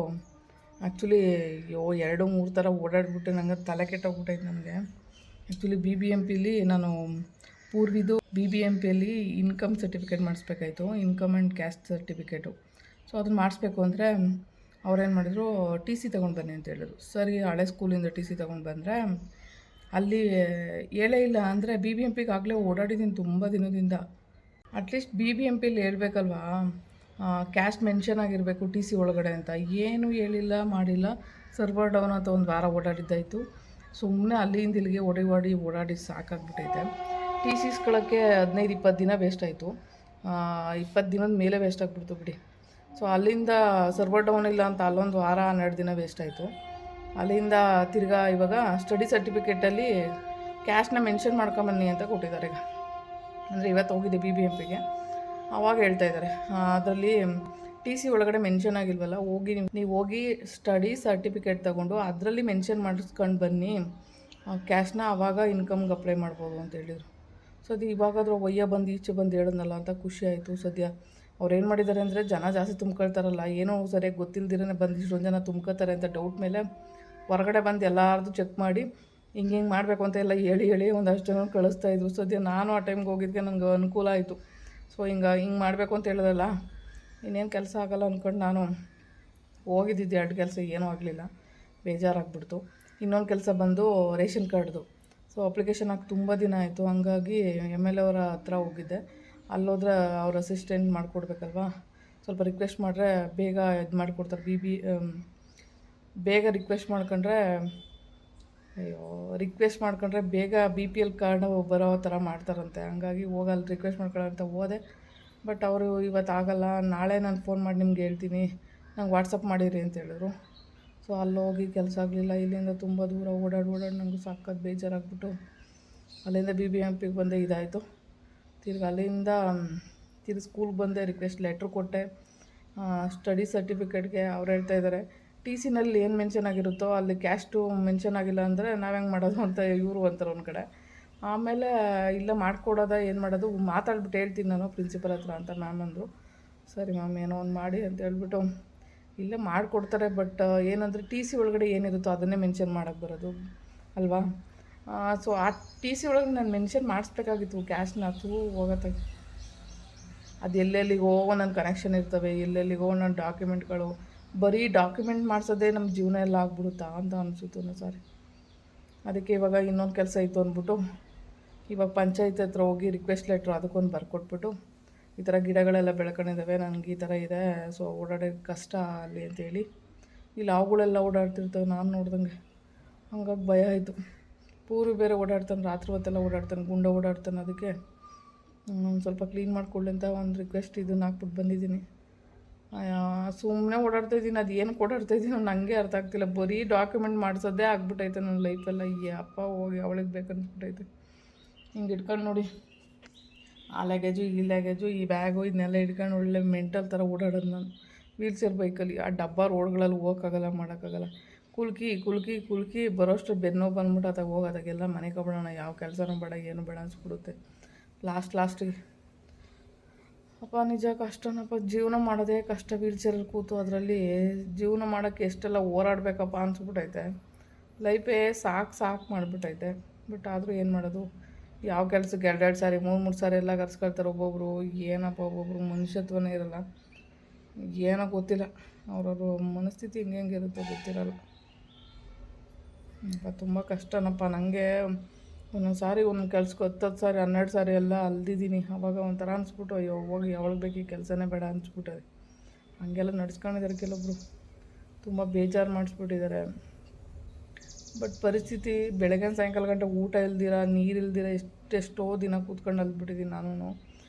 ಆ್ಯಕ್ಚುಲಿ 2-3 ಥರ ಓಡಾಡ್ಬಿಟ್ಟು ನಂಗೆ ತಲೆ ಕೆಟ್ಟೋಗ್ಬಿಟ್ಟೈತೆ ನನಗೆ. ಆ್ಯಕ್ಚುಲಿ BBMPಲಿ ನಾನು ಪೂರ್ವಿದು BBMPಯಲ್ಲಿ ಇನ್ಕಮ್ ಸರ್ಟಿಫಿಕೇಟ್ ಮಾಡಿಸ್ಬೇಕಾಯ್ತು, income and caste certificate. So ಅದನ್ನು ಮಾಡಿಸ್ಬೇಕು ಅಂದರೆ ಅವ್ರೇನು ಮಾಡಿದ್ರು, TC ತೊಗೊಂಡು ಬನ್ನಿ ಅಂತ ಹೇಳಿದ್ರು. ಸರಿ, ಹಳೆ ಸ್ಕೂಲಿಂದ TC ತೊಗೊಂಡು ಬಂದರೆ ಅಲ್ಲಿ ಹೇಳೇ ಇಲ್ಲ. ಅಂದರೆ BBMPಗೆ ಆಗಲೇ ಓಡಾಡಿದ್ದೀನಿ ತುಂಬ ದಿನದಿಂದ. ಅಟ್ಲೀಸ್ಟ್ BBMPಲಿ ಹೇಳ್ಬೇಕಲ್ವಾ, ಕ್ಯಾಸ್ಟ್ ಮೆನ್ಷನ್ ಆಗಿರಬೇಕು TC ಒಳಗಡೆ ಅಂತ. ಏನೂ ಹೇಳಿಲ್ಲ, ಮಾಡಿಲ್ಲ. ಸರ್ವರ್ ಡೌನ್ ಅಂತ 1 ವಾರ ಓಡಾಡಿದ್ದಾಯಿತು. ಸುಮ್ಮನೆ ಅಲ್ಲಿಂದ ಇಲ್ಲಿಗೆ ಓಡಾಡಿ ಸಾಕಾಗ್ಬಿಟ್ಟೈತೆ. TC ಇಸ್ಕೊಳ್ಳೋಕ್ಕೆ 15-20 ದಿನ ವೇಸ್ಟ್ ಆಯಿತು. 20 ದಿನದ ಮೇಲೆ ವೇಸ್ಟ್ ಆಗಿಬಿಡ್ತು ಬಿಡಿ. ಸೊ ಅಲ್ಲಿಂದ ಸರ್ವರ್ ಡೌನ್ ಇಲ್ಲ ಅಂತ ಅಲ್ಲೊಂದು ವಾರ 12 ದಿನ ವೇಸ್ಟ್ ಆಯಿತು. ಅಲ್ಲಿಂದ ತಿರ್ಗಾ ಇವಾಗ ಸ್ಟಡಿ ಸರ್ಟಿಫಿಕೇಟಲ್ಲಿ ಕ್ಯಾಶ್ನ ಮೆನ್ಷನ್ ಮಾಡ್ಕೊಂಬನ್ನಿ ಅಂತ ಕೊಟ್ಟಿದ್ದಾರೆ ಈಗ. ಅಂದರೆ ಇವತ್ತು ಹೋಗಿದ್ದೆ BBMPಗೆ, ಆವಾಗ ಹೇಳ್ತಾಯಿದ್ದಾರೆ ಅದರಲ್ಲಿ TC ಒಳಗಡೆ ಮೆನ್ಷನ್ ಆಗಿಲ್ವಲ್ಲ, ನೀವು ಹೋಗಿ ಸ್ಟಡಿ ಸರ್ಟಿಫಿಕೇಟ್ ತೊಗೊಂಡು ಅದರಲ್ಲಿ ಮೆನ್ಷನ್ ಮಾಡಿಸ್ಕೊಂಡು ಬನ್ನಿ ಕ್ಯಾಶ್ನ, ಆವಾಗ ಇನ್ಕಮ್ಗೆ ಅಪ್ಲೈ ಮಾಡ್ಬೋದು ಅಂತ ಹೇಳಿದರು. ಸೊ ಅದು ಇವಾಗಾದರೂ ಈಚೆ ಬಂದು ಹೇಳಿದ್ನಲ್ಲ ಅಂತ ಖುಷಿ ಆಯಿತು. ಸದ್ಯ ಅವ್ರು ಏನು ಮಾಡಿದ್ದಾರೆ ಅಂದರೆ, ಜನ ಜಾಸ್ತಿ ತುಂಬ್ಕೊಳ್ತಾರಲ್ಲ, ಏನೋ ಸರಿಯಾಗಿ ಗೊತ್ತಿಲ್ದಿರೇ ಬಂದು ಇಷ್ಟೊಂದು ಜನ ತುಂಬ್ಕೋತಾರೆ ಅಂತ ಡೌಟ್ ಮೇಲೆ ಹೊರಗಡೆ ಬಂದು ಎಲ್ಲಾರ್ದು ಚೆಕ್ ಮಾಡಿ ಹಿಂಗೆ ಮಾಡಬೇಕು ಅಂತ ಎಲ್ಲ ಹೇಳಿ ಒಂದಷ್ಟು ಜನ ಕಳಿಸ್ತಾಯಿದ್ರು. ಸದ್ಯ ನಾನು ಆ ಟೈಮ್ಗೆ ಹೋಗಿದ್ದಕ್ಕೆ ನನಗೆ ಅನುಕೂಲ ಆಯಿತು. ಸೊ ಹಿಂಗೆ ಮಾಡಬೇಕು ಅಂತ ಹೇಳಿದ್ರಲ್ಲ, ಇನ್ನೇನು ಕೆಲಸ ಆಗೋಲ್ಲ ಅಂದ್ಕೊಂಡು ನಾನು ಹೋಗಿದ್ದಿದ್ದೆ. 2 ಕೆಲಸ ಏನೂ ಆಗಲಿಲ್ಲ, ಬೇಜಾರಾಗ್ಬಿಡ್ತು. ಇನ್ನೊಂದು ಕೆಲಸ ಬಂದು ರೇಷನ್ ಕಾರ್ಡ್ದು. ಸೊ ಅಪ್ಲಿಕೇಶನ್ ಹಾಕಿ ತುಂಬ ದಿನ ಆಯಿತು. ಹಂಗಾಗಿ MLA ಅವರ ಹತ್ರ ಹೋಗಿದ್ದೆ. ಅಲ್ಲೋದ್ರೆ ಅವ್ರ ಅಸಿಸ್ಟೆಂಟ್ ಮಾಡಿಕೊಡ್ಬೇಕಲ್ವ, ಸ್ವಲ್ಪ ರಿಕ್ವೆಸ್ಟ್ ಮಾಡಿದ್ರೆ ಬೇಗ ಇದು ಮಾಡಿಕೊಡ್ತಾರೆ. ಬೇಗ ರಿಕ್ವೆಸ್ಟ್ ಮಾಡ್ಕೊಂಡ್ರೆ ಬೇಗ BPL ಕಾರ್ಡ್ ಬರೋ ಥರ ಮಾಡ್ತಾರಂತೆ. ಹಂಗಾಗಿ ಹೋಗಲ್ಲಿ ರಿಕ್ವೆಸ್ಟ್ ಮಾಡ್ಕೊಳ್ಳೋ ಅಂತ ಹೋದೆ. ಬಟ್ ಅವರು ಇವತ್ತು ಆಗೋಲ್ಲ, ನಾಳೆ ನಾನು ಫೋನ್ ಮಾಡಿ ನಿಮ್ಗೆ ಹೇಳ್ತೀನಿ, ನಂಗೆ ವಾಟ್ಸಪ್ ಮಾಡಿರಿ ಅಂತ ಹೇಳಿದ್ರು. ಸೊ ಅಲ್ಲೋಗಿ ಕೆಲಸ ಆಗಲಿಲ್ಲ. ಇಲ್ಲಿಂದ ತುಂಬ ದೂರ ಓಡಾಡಿ ನನಗೂ ಸಾಕಾಗಿ ಬೇಜಾರಾಗ್ಬಿಟ್ಟು ಅಲ್ಲಿಂದ BBMPಗೆ ಬಂದೆ. ಇದಾಯಿತು. ಅಲ್ಲಿಂದ ಸ್ಕೂಲ್ಗೆ ಬಂದೆ, ರಿಕ್ವೆಸ್ಟ್ ಲೆಟ್ರ್ ಕೊಟ್ಟೆ. ಸ್ಟಡಿ ಸರ್ಟಿಫಿಕೇಟ್ಗೆ ಅವ್ರು ಹೇಳ್ತಾಯಿದ್ದಾರೆ, TCನಲ್ಲಿ ಏನು ಮೆನ್ಷನ್ ಆಗಿರುತ್ತೋ ಅಲ್ಲಿ ಕ್ಯಾಸ್ಟು ಮೆನ್ಷನ್ ಆಗಿಲ್ಲ ಅಂದರೆ ನಾವು ಹೆಂಗೆ ಮಾಡೋದು ಅಂತ ಇವರು ಅಂತಾರೆ ಒಂದು ಕಡೆ. ಆಮೇಲೆ ಇಲ್ಲ ಮಾಡಿಕೊಡೋದ ಏನು ಮಾಡೋದು, ಮಾತಾಡ್ಬಿಟ್ಟು ಹೇಳ್ತೀನಿ ನಾನು ಪ್ರಿನ್ಸಿಪಲ್ ಹತ್ರ ಅಂತ ಮ್ಯಾಮ್ ಅಂದರು. ಸರಿ ಮ್ಯಾಮ್ ಏನೋ ಒಂದು ಮಾಡಿ ಅಂತ ಹೇಳ್ಬಿಟ್ಟು ಇಲ್ಲೇ ಮಾಡಿಕೊಡ್ತಾರೆ. ಬಟ್ ಏನಂದರೆ ಟಿ ಸಿ ಒಳಗಡೆ ಏನಿರುತ್ತೋ ಅದನ್ನೇ ಮೆನ್ಷನ್ ಮಾಡೋಕ್ಕೆ ಬರೋದು ಅಲ್ವಾ. ಸೊ ಆ ಟಿ ಸಿ ಒಳಗೆ ನಾನು ಮೆನ್ಷನ್ ಮಾಡಿಸ್ಬೇಕಾಗಿತ್ತು ಕ್ಯಾಶ್ನ. ಹೋಗತ್ತಾಗ ಅದು ಎಲ್ಲೆಲ್ಲಿಗೋ ನನ್ನ ಕನೆಕ್ಷನ್ ಇರ್ತವೆ, ಎಲ್ಲೆಲ್ಲಿಗೋ ನನ್ನ ಡಾಕ್ಯುಮೆಂಟ್ಗಳು. ಬರೀ ಡಾಕ್ಯುಮೆಂಟ್ ಮಾಡಿಸೋದೇ ನಮ್ಮ ಜೀವನ ಎಲ್ಲ ಆಗ್ಬಿಡುತ್ತಾ ಅಂತ ಅನಿಸುತ್ತೋ ಸಾರಿ. ಅದಕ್ಕೆ ಇವಾಗ ಇನ್ನೊಂದು ಕೆಲಸ ಇತ್ತು ಅಂದ್ಬಿಟ್ಟು ಇವಾಗ ಪಂಚಾಯತ್ ಹತ್ರ ಹೋಗಿ ರಿಕ್ವೆಸ್ಟ್ ಲೆಟ್ರು ಅದಕ್ಕೊಂದು ಬರ್ಕೊಟ್ಬಿಟ್ಟು, ಈ ಥರ ಗಿಡಗಳೆಲ್ಲ ಬೆಳ್ಕೊಂಡಿದ್ದಾವೆ, ನನಗೆ ಈ ಥರ ಇದೆ, ಸೊ ಓಡಾಡೋಕ್ಕೆ ಕಷ್ಟ ಅಲ್ಲಿ ಅಂತೇಳಿ. ಇಲ್ಲಿ ಹಾವುಗಳೆಲ್ಲ ಓಡಾಡ್ತಿರ್ತವೆ ನಾನು ನೋಡ್ದಂಗೆ. ಹಂಗಾಗಿ ಭಯ ಆಯಿತು. ಪೂರು ಬೇರೆ ಓಡಾಡ್ತಾನೆ, ರಾತ್ರಿ ಹೊತ್ತೆಲ್ಲ ಓಡಾಡ್ತಾನೆ, ಗುಂಡ ಓಡಾಡ್ತಾನೆ. ಅದಕ್ಕೆ ಒಂದು ಸ್ವಲ್ಪ ಕ್ಲೀನ್ ಮಾಡಿಕೊಳ್ಳಿ ಅಂತ ಒಂದು ರಿಕ್ವೆಸ್ಟ್ ಇದನ್ನು ಹಾಕ್ಬಿಟ್ಟು ಬಂದಿದ್ದೀನಿ. ಸುಮ್ಮನೆ ಓಡಾಡ್ತಾಯಿದ್ದೀನಿ, ಅದು ಏನಕ್ಕೆ ಓಡಾಡ್ತಾಯಿದ್ದೀನಿ ನನಗೆ ಅರ್ಥ ಆಗ್ತಿಲ್ಲ. ಬರೀ ಡಾಕ್ಯುಮೆಂಟ್ ಮಾಡಿಸೋದೇ ಆಗ್ಬಿಟ್ಟೈತೆ ನನ್ನ ಲೈಫೆಲ್ಲ. ಈ ಅಪ್ಪ ಹೋಗಿ ಅವಳಿಗೆ ಬೇಕನ್ಸ್ಬಿಟ್ಟೈತೆ. ಹಿಂಗೆ ಇಟ್ಕೊಂಡು ನೋಡಿ, ಆ ಲ್ಯಾಗೇಜು ಈ ಲ್ಯಾಗೇಜು ಈ ಬ್ಯಾಗು ಇದನ್ನೆಲ್ಲ ಹಿಡ್ಕೊಂಡು ಒಳ್ಳೆ ಮೆಂಟಲ್ ಥರ ಓಡಾಡೋದು ನಾನು ವೀಲ್ ಚೇರ್ ಬೈಕಲ್ಲಿ. ಆ ಡಬ್ಬ ರೋಡ್ಗಳಲ್ಲಿ ಹೋಗೋಕ್ಕಾಗಲ್ಲ, ಮಾಡೋಕ್ಕಾಗಲ್ಲ. ಕುಲ್ಕಿ ಬರೋಷ್ಟು ಬೆನ್ನೋ ಬಂದ್ಬಿಟ್ಟು ಅದಾಗ ಹೋಗೋದಾಗೆಲ್ಲ ಮನೆಗೆ ಬಿಡೋಣ, ಯಾವ ಕೆಲಸನೂ ಬೇಡ ಏನು ಬೇಡ ಅನಿಸ್ಬಿಡುತ್ತೆ ಲಾಸ್ಟಿಗೆ. ಅಪ್ಪ ನಿಜ ಕಷ್ಟನಪ್ಪ, ಜೀವನ ಮಾಡೋದೇ ಕಷ್ಟ. ವೀಲ್ ಚೇರಲ್ಲಿ ಕೂತು ಅದರಲ್ಲಿ ಜೀವನ ಮಾಡೋಕ್ಕೆ ಎಷ್ಟೆಲ್ಲ ಹೋರಾಡಬೇಕಪ್ಪ ಅನಿಸ್ಬಿಟ್ಟೈತೆ. ಲೈಫೇ ಸಾಕು ಮಾಡಿಬಿಟ್ಟೈತೆ. ಬಟ್ ಆದರೂ ಏನು ಮಾಡೋದು, ಯಾವ ಕೆಲಸಕ್ಕೆ 2 ಸಾರಿ 3 ಸಾರಿ ಎಲ್ಲ ಕರ್ಸ್ಕೊಳ್ತಾರೆ ಒಬ್ಬೊಬ್ಬರು. ಏನಪ್ಪ ಒಬ್ಬೊಬ್ರು ಮನುಷ್ಯತ್ವನೇ ಇರೋಲ್ಲ, ಏನೋ ಗೊತ್ತಿಲ್ಲ. ಅವ್ರವ್ರ ಮನಸ್ಥಿತಿ ಹೆಂಗಿರುತ್ತೆ ಗೊತ್ತಿರಲ್ಲ. ತುಂಬ ಕಷ್ಟನಪ್ಪ ನನಗೆ. ಒಂದೊಂದು ಸಾರಿ ಒಂದೊಂದು ಕೆಲ್ಸಕ್ಕೆ 10 ಸಾರಿ 12 ಸಾರಿ ಎಲ್ಲ ಅಲ್ದಿದ್ದೀನಿ. ಆವಾಗ ಒಂಥರ ಅನಿಸ್ಬಿಟ್ಟು ಅಯ್ಯೋ ಹೋಗಿ ಯಾವಾಗ ಬೇಕು ಈ ಕೆಲಸನೇ ಬೇಡ ಅನಿಸ್ಬಿಟ್ಟದೆ. ಹಂಗೆಲ್ಲ ನಡ್ಸ್ಕೊಂಡಿದ್ದಾರೆ ಕೆಲವೊಬ್ರು, ತುಂಬ ಬೇಜಾರು ಮಾಡಿಸ್ಬಿಟ್ಟಿದ್ದಾರೆ. ಬಟ್ ಪರಿಸ್ಥಿತಿ ಬೆಳಗ್ಗೆ ಸಾಯಂಕಾಲ ಗಂಟೆ ಊಟ ಇಲ್ದಿರ ನೀರು ಇಲ್ದಿರ ಎಷ್ಟೆಷ್ಟೋ ದಿನ ಕೂತ್ಕೊಂಡು ಅಲ್ಬಿಟ್ಟಿದ್ದೀನಿ ನಾನು.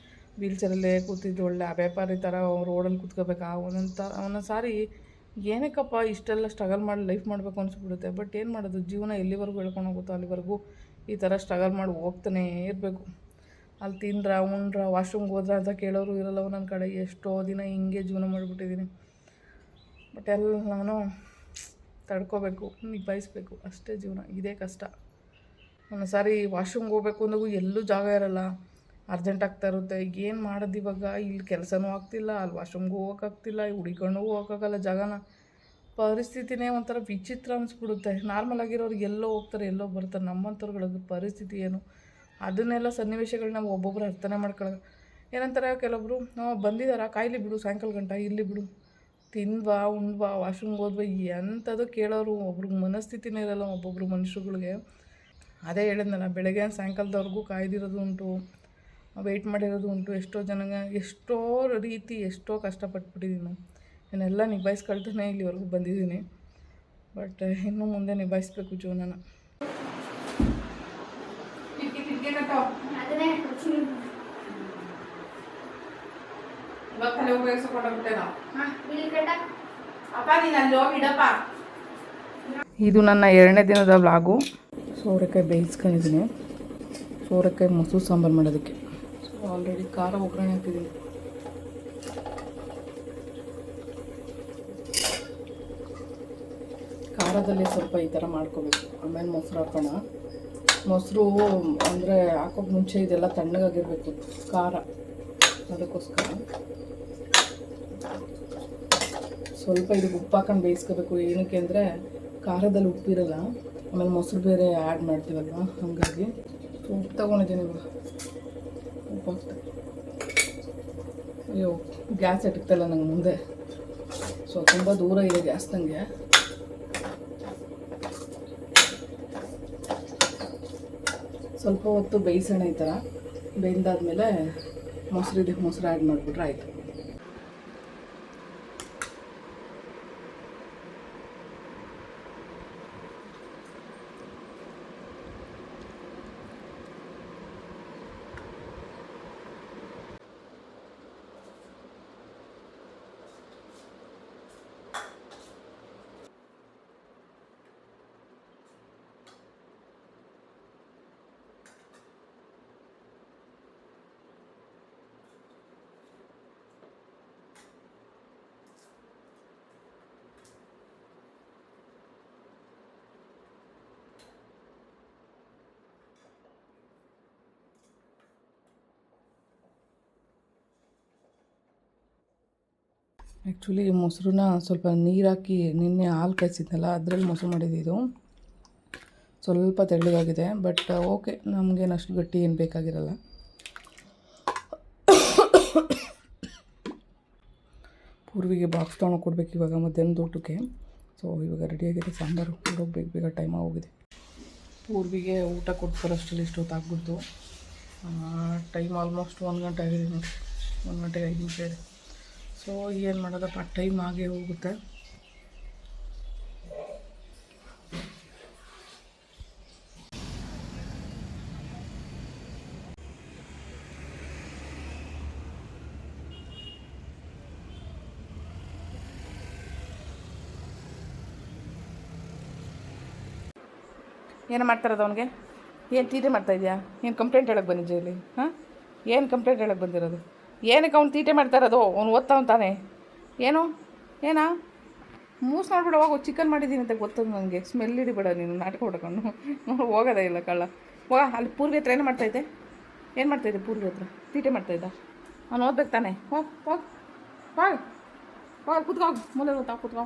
ವೀಲ್ ಚೇರಲ್ಲೇ ಕೂತಿದ್ದು ಒಳ್ಳೆ ವ್ಯಾಪಾರಿ ಥರ ರೋಡಲ್ಲಿ ಕೂತ್ಕೋಬೇಕಾ ಒಂದೊಂದು ಸಾರಿ. ಏನಕ್ಕಪ್ಪ ಇಷ್ಟೆಲ್ಲ ಸ್ಟ್ರಗಲ್ ಮಾಡಿ ಲೈಫ್ ಮಾಡಬೇಕು ಅನಿಸ್ಬಿಡುತ್ತೆ. ಬಟ್ ಏನು ಮಾಡೋದು, ಜೀವನ ಎಲ್ಲಿವರೆಗೂ ಹೇಳ್ಕೊಂಡು ಹೋಗುತ್ತೋ ಅಲ್ಲಿವರೆಗೂ ಈ ಥರ ಸ್ಟ್ರಗಲ್ ಮಾಡಿ ಹೋಗ್ತಾನೇ ಇರಬೇಕು. ಅಲ್ಲಿ ಉಂಡ್ರ ವಾಶ್ರೂಮ್ಗೆ ಹೋದ್ರ ಅಂತ ಕೇಳೋರು ಇರಲ್ಲ ಒಂದೊಂದು ಕಡೆ. ಎಷ್ಟೋ ದಿನ ಹಿಂಗೆ ಜೀವನ ಮಾಡಿಬಿಟ್ಟಿದ್ದೀನಿ. ಬಟ್ ಎಲ್ಲ ನಾನು ತಡ್ಕೋಬೇಕು, ನಿಭಾಯಿಸ್ಬೇಕು, ಅಷ್ಟೇ ಜೀವನ. ಇದೇ ಕಷ್ಟ. ಒಂದೊಂದು ಸಾರಿ ವಾಶ್ರೂಮ್ಗೆ ಹೋಗ್ಬೇಕು ಅಂದಾಗೂ ಎಲ್ಲೂ ಜಾಗ ಇರೋಲ್ಲ, ಅರ್ಜೆಂಟ್ ಆಗ್ತಾ ಇರುತ್ತೆ. ಏನು ಮಾಡೋದು ಇವಾಗ, ಇಲ್ಲಿ ಕೆಲಸನೂ ಆಗ್ತಿಲ್ಲ, ಅಲ್ಲಿ ವಾಶ್ರೂಮ್ಗೆ ಹೋಗೋಕ್ಕಾಗ್ತಿಲ್ಲ, ಹುಡಿಕೊಂಡು ಹೋಗೋಕ್ಕಾಗಲ್ಲ ಜಾಗನ. ಪರಿಸ್ಥಿತಿನೇ ಒಂಥರ ವಿಚಿತ್ರ ಅನಿಸ್ಬಿಡುತ್ತೆ. ನಾರ್ಮಲ್ ಆಗಿರೋರು ಎಲ್ಲೋ ಹೋಗ್ತಾರೆ ಎಲ್ಲೋ ಬರ್ತಾರೆ. ನಮ್ಮಂಥವ್ರುಗಳಿಗೆ ಪರಿಸ್ಥಿತಿ ಏನು, ಅದನ್ನೆಲ್ಲ ಸನ್ನಿವೇಶಗಳನ್ನ ಒಬ್ಬೊಬ್ಬರು ಅರ್ಥನೇ ಮಾಡ್ಕೊಳ್ಳೋದು. ಏನಂತಾರೆ ಕೆಲವೊಬ್ರು, ಬಂದಿದ್ದಾರಾ ಕಾಯಿಲೆ ಬಿಡು ಸಾಯಂಕಾಲ ಗಂಟ ಇರಲಿ ಬಿಡು, ತಿಂದ್ವಾ ಉಂಡ್ವಾ ವಾಶ್ರೂಮ್ಗೆ ಹೋದ್ವಾ, ಎಂಥದ್ದು ಕೇಳೋರು. ಒಬ್ರಿಗೆ ಮನಸ್ಥಿತಿನೇ ಇರೋಲ್ಲ ಒಬ್ಬೊಬ್ರು ಮನುಷ್ಯರುಗಳಿಗೆ. ಅದೇ ಹೇಳಿದ್ನಲ್ಲ, ಬೆಳಗ್ಗೆ ಸಾಯಂಕಾಲದವರೆಗೂ ಕಾಯ್ದಿರೋದು ಉಂಟು, ವೆಯ್ಟ್ ಮಾಡಿರೋದು ಉಂಟು. ಎಷ್ಟೋ ರೀತಿ ಎಷ್ಟೋ ಕಷ್ಟಪಟ್ಬಿಟ್ಟಿದ್ದೀನಿ. ಇದನ್ನೆಲ್ಲ ನಿಭಾಯಿಸ್ಕೊಳ್ತಾನೆ ಇಲ್ಲಿವರೆಗೂ ಬಂದಿದ್ದೀನಿ. ಬಟ್ ಇನ್ನೂ ಮುಂದೆ ನಿಭಾಯಿಸ್ಬೇಕು ಜೀವನನ. ಇದು ನನ್ನ 2ನೇ ದಿನದ ವ್ಲಾಗು. ಸೋರೆಕಾಯಿ ಬೇಯಿಸ್ಕೊಂಡಿದ್ದೀನಿ. ಸೋರೆಕಾಯಿ ಮೊಸರು ಸಾಂಬಾರು ಮಾಡೋದಕ್ಕೆ. ಸೊ ಆಲ್ರೆಡಿ ಖಾರ ಒಗ್ಗರಣೆ ಹಾಕಿದ್ದೀನಿ. ಖಾರದಲ್ಲಿ ಸ್ವಲ್ಪ ಈ ಥರ ಮಾಡ್ಕೋಬೇಕು, ಆಮೇಲೆ ಮೊಸರು ಹಾಕೋಣ. ಮೊಸರು ಅಂದರೆ ಹಾಕೋಕೆ ಮುಂಚೆ ಇದೆಲ್ಲ ತಣ್ಣಗಾಗಿರಬೇಕು ಖಾರ, ಅದಕ್ಕೋಸ್ಕರ ಸ್ವಲ್ಪ ಇದಕ್ಕೆ ಉಪ್ಪು ಹಾಕೊಂಡು ಬೇಯಿಸ್ಕೋಬೇಕು. ಏನಕ್ಕೆ ಅಂದರೆ ಖಾರದಲ್ಲಿ ಉಪ್ಪಿರಲ್ಲ, ಆಮೇಲೆ ಮೊಸರು ಬೇರೆ ಆ್ಯಡ್ ಮಾಡ್ತೀವಲ್ವ, ಹಾಗಾಗಿ ಉಪ್ಪು ತೊಗೊಂಡಿದ್ದೀನಿ. ಇವಾಗ ಉಪ್ಪು ಹಾಕ್ತೆ. ಅಯ್ಯೋ ಗ್ಯಾಸ್ ಇಟ್ಟಿರ್ತಲ್ಲ ನಂಗೆ ಮುಂದೆ, ಸೊ ತುಂಬ ದೂರ ಇದೆ ಗ್ಯಾಸ್ ನನಗೆ. ಸ್ವಲ್ಪ ಹೊತ್ತು ಬೇಯಿಸೋಣ. ಈ ಥರ ಬೇಯ್ದಾದ್ಮೇಲೆ ಮೊಸರು ಆ್ಯಡ್ ಮಾಡಿಬಿಟ್ರೆ ಆಯಿತು. ಆ್ಯಕ್ಚುಲಿ ಮೊಸರನ್ನ ಸ್ವಲ್ಪ ನೀರು ಹಾಕಿ ನಿನ್ನೆ ಹಾಲು ಕಾಯಿಸಿದ್ನಲ್ಲ ಅದರಲ್ಲಿ ಮೊಸರು ಮಾಡಿದ್ದು. ಸ್ವಲ್ಪ ತೆಳ್ಳಗಾಗಿದೆ, ಬಟ್ ಓಕೆ, ನಮಗೇನು ಅಷ್ಟು ಗಟ್ಟಿ ಏನು ಬೇಕಾಗಿರಲ್ಲ. ಪೂರ್ವಿಗೆ ಬಾಕ್ಸ್ ತೊಗೊಂಡು ಕೊಡ್ಬೇಕು ಇವಾಗ ಮಧ್ಯಾಹ್ನದ ಊಟಕ್ಕೆ. ಸೊ ಇವಾಗ ರೆಡಿಯಾಗಿದೆ ಸಾಂಬಾರು, ಹೋಗ್ಬೇಕು, ಬೇಗ ಟೈಮ್ ಆಗೋಗಿದೆ. ಪೂರ್ವಿಗೆ ಊಟ ಕೊಡ್ತಾರಷ್ಟರಲ್ಲಿ ಇಷ್ಟೊತ್ತಾಗ್ಬಿಡ್ತು. ಟೈಮ್ ಆಲ್ಮೋಸ್ಟ್ 1 ಗಂಟೆ ಆಗಿದೆ ನೋಡಿ, 1 ಗಂಟೆಗೆ 5 ನಿಮಿಷ ಇದೆ. ಸೊ ಏನು ಮಾಡೋದಪ್ಪ, ಟೈಮ್ ಆಗೇ ಹೋಗುತ್ತೆ. ಏನು ಮಾಡ್ತಾರದು ಅವನಿಗೆ? ಏನು ತೀಟೆ ಮಾಡ್ತಾಯಿದ್ಯಾ? ಏನು ಕಂಪ್ಲೇಂಟ್ ಹೇಳಕ್ಕೆ ಬಂದಿದ್ದೆ ಇಲ್ಲಿ? ಹಾಂ, ಏನು ಕಂಪ್ಲೇಂಟ್ ಹೇಳಕ್ಕೆ ಬಂದಿರೋದು? ಏನಕ್ಕೆ ಅವ್ನು ತೀಟೆ ಮಾಡ್ತಾ ಇರೋದು? ಅವ್ನು ಓದ್ತಾವ್ನು ತಾನೆ. ಏನಾ ಮೂಸ್ ನೋಡ್ಬಿಡ, ಹೋಗು. ಚಿಕನ್ ಮಾಡಿದ್ದೀನಿ ಅಂತ ಗೊತ್ತದು ನನಗೆ. ಸ್ಮೆಲ್ ಹಿಡಿಬೇಡ ನೀನು, ನಾಟಕ ಹೊಡ್ಕೊಂಡು ನೋಡು. ಹೋಗೋದೇ ಇಲ್ಲ ಕಳ್ಳ. ಹೋಗ ಅಲ್ಲಿ ಪೂರ್ವಿ ಹತ್ರ ಏನು ಮಾಡ್ತಾಯಿದ್ದೆ? ಏನು ಮಾಡ್ತಾಯಿದ್ದೆ ಪೂರ್ವಿ ಹತ್ರ? ತೀಟೆ ಮಾಡ್ತಾಯಿದ್ದ. ಅವ್ನು ಓದ್ಬೇಕು ತಾನೆ. ಹೋಗಿ ಕೂತ್ಕೋ, ಮೂಲೆ ಕೂತ್ಕೋ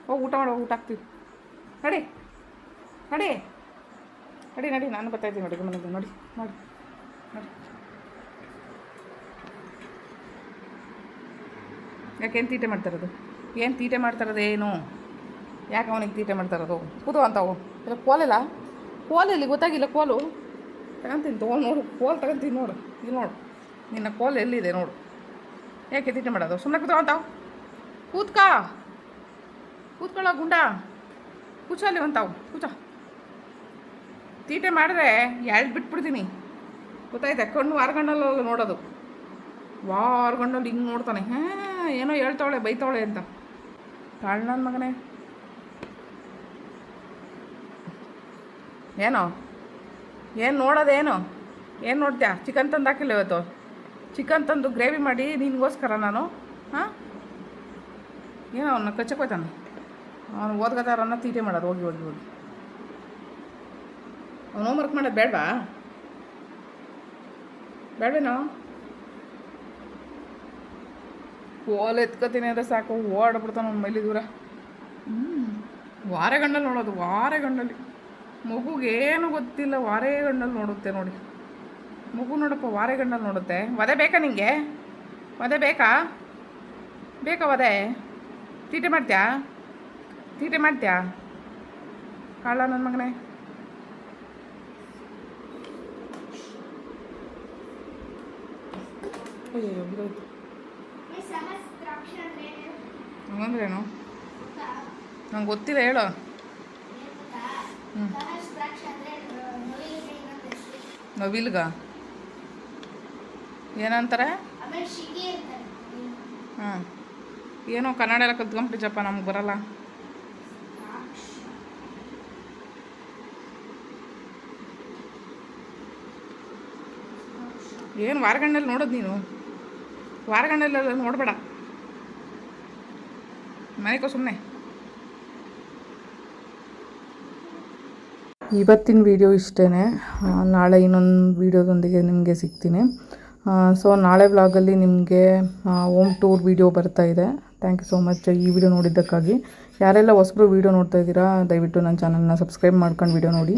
ಹೋಗಿ ಊಟ ಮಾಡೋ, ಊಟ ಹಾಕ್ತೀವಿ. ನಡಿ, ನಾನು ಬರ್ತಾಯಿದ್ದೀನಿ ನೋಡಿ ಮನೆಗೆ. ನೋಡಿ ಯಾಕೇನು ತೀಟೆ ಮಾಡ್ತಾರದು? ಏನು ತೀಟೆ ಮಾಡ್ತಾರದು? ಏನು ಯಾಕೆ ಅವನಿಗೆ ತೀಟೆ ಮಾಡ್ತಾರದು? ಕೂತು ಅಂತಾವು ಇಲ್ಲ. ಕೋಲಲ್ಲಿ ಗೊತ್ತಾಗಿಲ್ಲ. ಕೋಲು ತಗೊಂತೀನಿ ನೋಡು, ಕೋಲು ತಗೊಂತೀನಿ ನೋಡು. ಇಲ್ಲಿ ನೋಡು, ನಿನ್ನ ಕೋಲು ಎಲ್ಲಿದೆ ನೋಡು. ಯಾಕೆ ತೀಟೆ ಮಾಡೋದು? ಸುಮ್ಮನೆ ಕೂತ್ಕೊ ಅಂತಾವು. ಕೂತ್ಕೊಳ್ಳೋ ಗುಂಡ, ಕೂಚಲ್ಲಿ ಅಂತಾವು. ತೀಟೆ ಮಾಡಿದ್ರೆ ಬಿಟ್ಬಿಡ್ತೀನಿ, ಗೊತ್ತಾಯ್ತಾ? ಕಣ್ಣು ವಾರಗಣ್ಣಲ್ಲಿ ನೋಡೋದು, ವಾರಗಣ್ಣಲ್ಲಿ ಹಿಂಗೆ ನೋಡ್ತಾನೆ. ಏನೋ ಹೇಳ್ತಾವಳೆ, ಬೈತಾವಳೆ ಅಂತ. ಕಾಳು ನನ್ನ ಮಗನೇ. ಏನು ನೋಡೋದೇನು? ಏನು ನೋಡ್ತೀಯಾ? ಚಿಕನ್ ತಂದು ಹಾಕಿಲ್ಲ ಇವತ್ತು. ಚಿಕನ್ ತಂದು ಗ್ರೇವಿ ಮಾಡಿ ನಿನಗೋಸ್ಕರ ನಾನು. ಏನೋ ಅವನ್ನ ಕಚ್ಚಕ್ಕೆ ಹೋಯ್ತಾನೆ. ಅವನು ಓದ್ಕೋತಾರನ್ನ ತೀಟೆ ಮಾಡೋದು. ಹೋಗಿ ಅವನು ಹೋಮ್ವರ್ಕ್ ಮಾಡೋದು ಬೇಡವೇನೋ? ಕೋಲ್ ಎತ್ಕೋತೀನಿ ಅಂದರೆ ಸಾಕು, ಓಡಾಡ್ಬಿಡ್ತಾನೆ ಅವ್ನು ಮೈಲಿ ದೂರ. ವಾರೆಗಣ್ಣಲ್ಲಿ ನೋಡೋದು, ವಾರೆಗಣ್ಣಲ್ಲಿ. ಮಗುಗೇನು ಗೊತ್ತಿಲ್ಲ, ವಾರೆಗಣ್ಣಲ್ಲಿ ನೋಡುತ್ತೆ ನೋಡಿ. ಮಗು ನೋಡಪ್ಪ, ವಾರೆಗಣ್ಣಲ್ಲಿ ನೋಡುತ್ತೆ. ವದೆ ಬೇಕಾ ನಿಂಗೆ? ವದೆ ಬೇಕಾ ವದೆ? ತೀಟೆ ಮಾಡ್ತೀಯಾ ಕಾಳ ನನ್ನ ಮಗನೇ? ಹಂಗಂದ್ರೇನು? ನಂಗೆ ಗೊತ್ತಿಲ್ಲ, ಹೇಳು. ನವಿಲ್ಗ ಏನಂತಾರೆ? ಏನೋ ಕನ್ನಡ ಎಲ್ಲ ಕಲ್ತ್ಕೊಂಬಿಟ್ಟಿದ್ದಪ್ಪ, ನಮ್ಗೆ ಬರಲ್ಲ. ಏನು ವಾರಗಣ್ಣಲ್ಲಿ ನೋಡೋದು ನೀನು? ವಾರಗಣ್ಣಲ್ಲೆಲ್ಲ ನೋಡಬೇಡ, ಮನೆಗೋ ಸುಮ್ಮನೆ. ಇವತ್ತಿನ ವಿಡಿಯೋ ಇಷ್ಟೇ. ನಾಳೆ ಇನ್ನೊಂದು ವಿಡಿಯೋದೊಂದಿಗೆ ನಿಮಗೆ ಸಿಗ್ತೀನಿ. ಸೊ ನಾಳೆ ವ್ಲಾಗಲ್ಲಿ ನಿಮಗೆ ಹೋಮ್ ಟೂರ್ ವಿಡಿಯೋ ಬರ್ತಾಯಿದೆ. ಥ್ಯಾಂಕ್ ಯು ಸೋ ಮಚ್ ಈ ವಿಡಿಯೋ ನೋಡಿದ್ದಕ್ಕಾಗಿ. ಯಾರೆಲ್ಲ ಹೊಸಬ್ರು ವಿಡಿಯೋ ನೋಡ್ತಾ ಇದ್ದೀರಾ, ದಯವಿಟ್ಟು ನನ್ನ ಚಾನಲ್ನ ಸಬ್ಸ್ಕ್ರೈಬ್ ಮಾಡ್ಕೊಂಡು ವಿಡಿಯೋ ನೋಡಿ.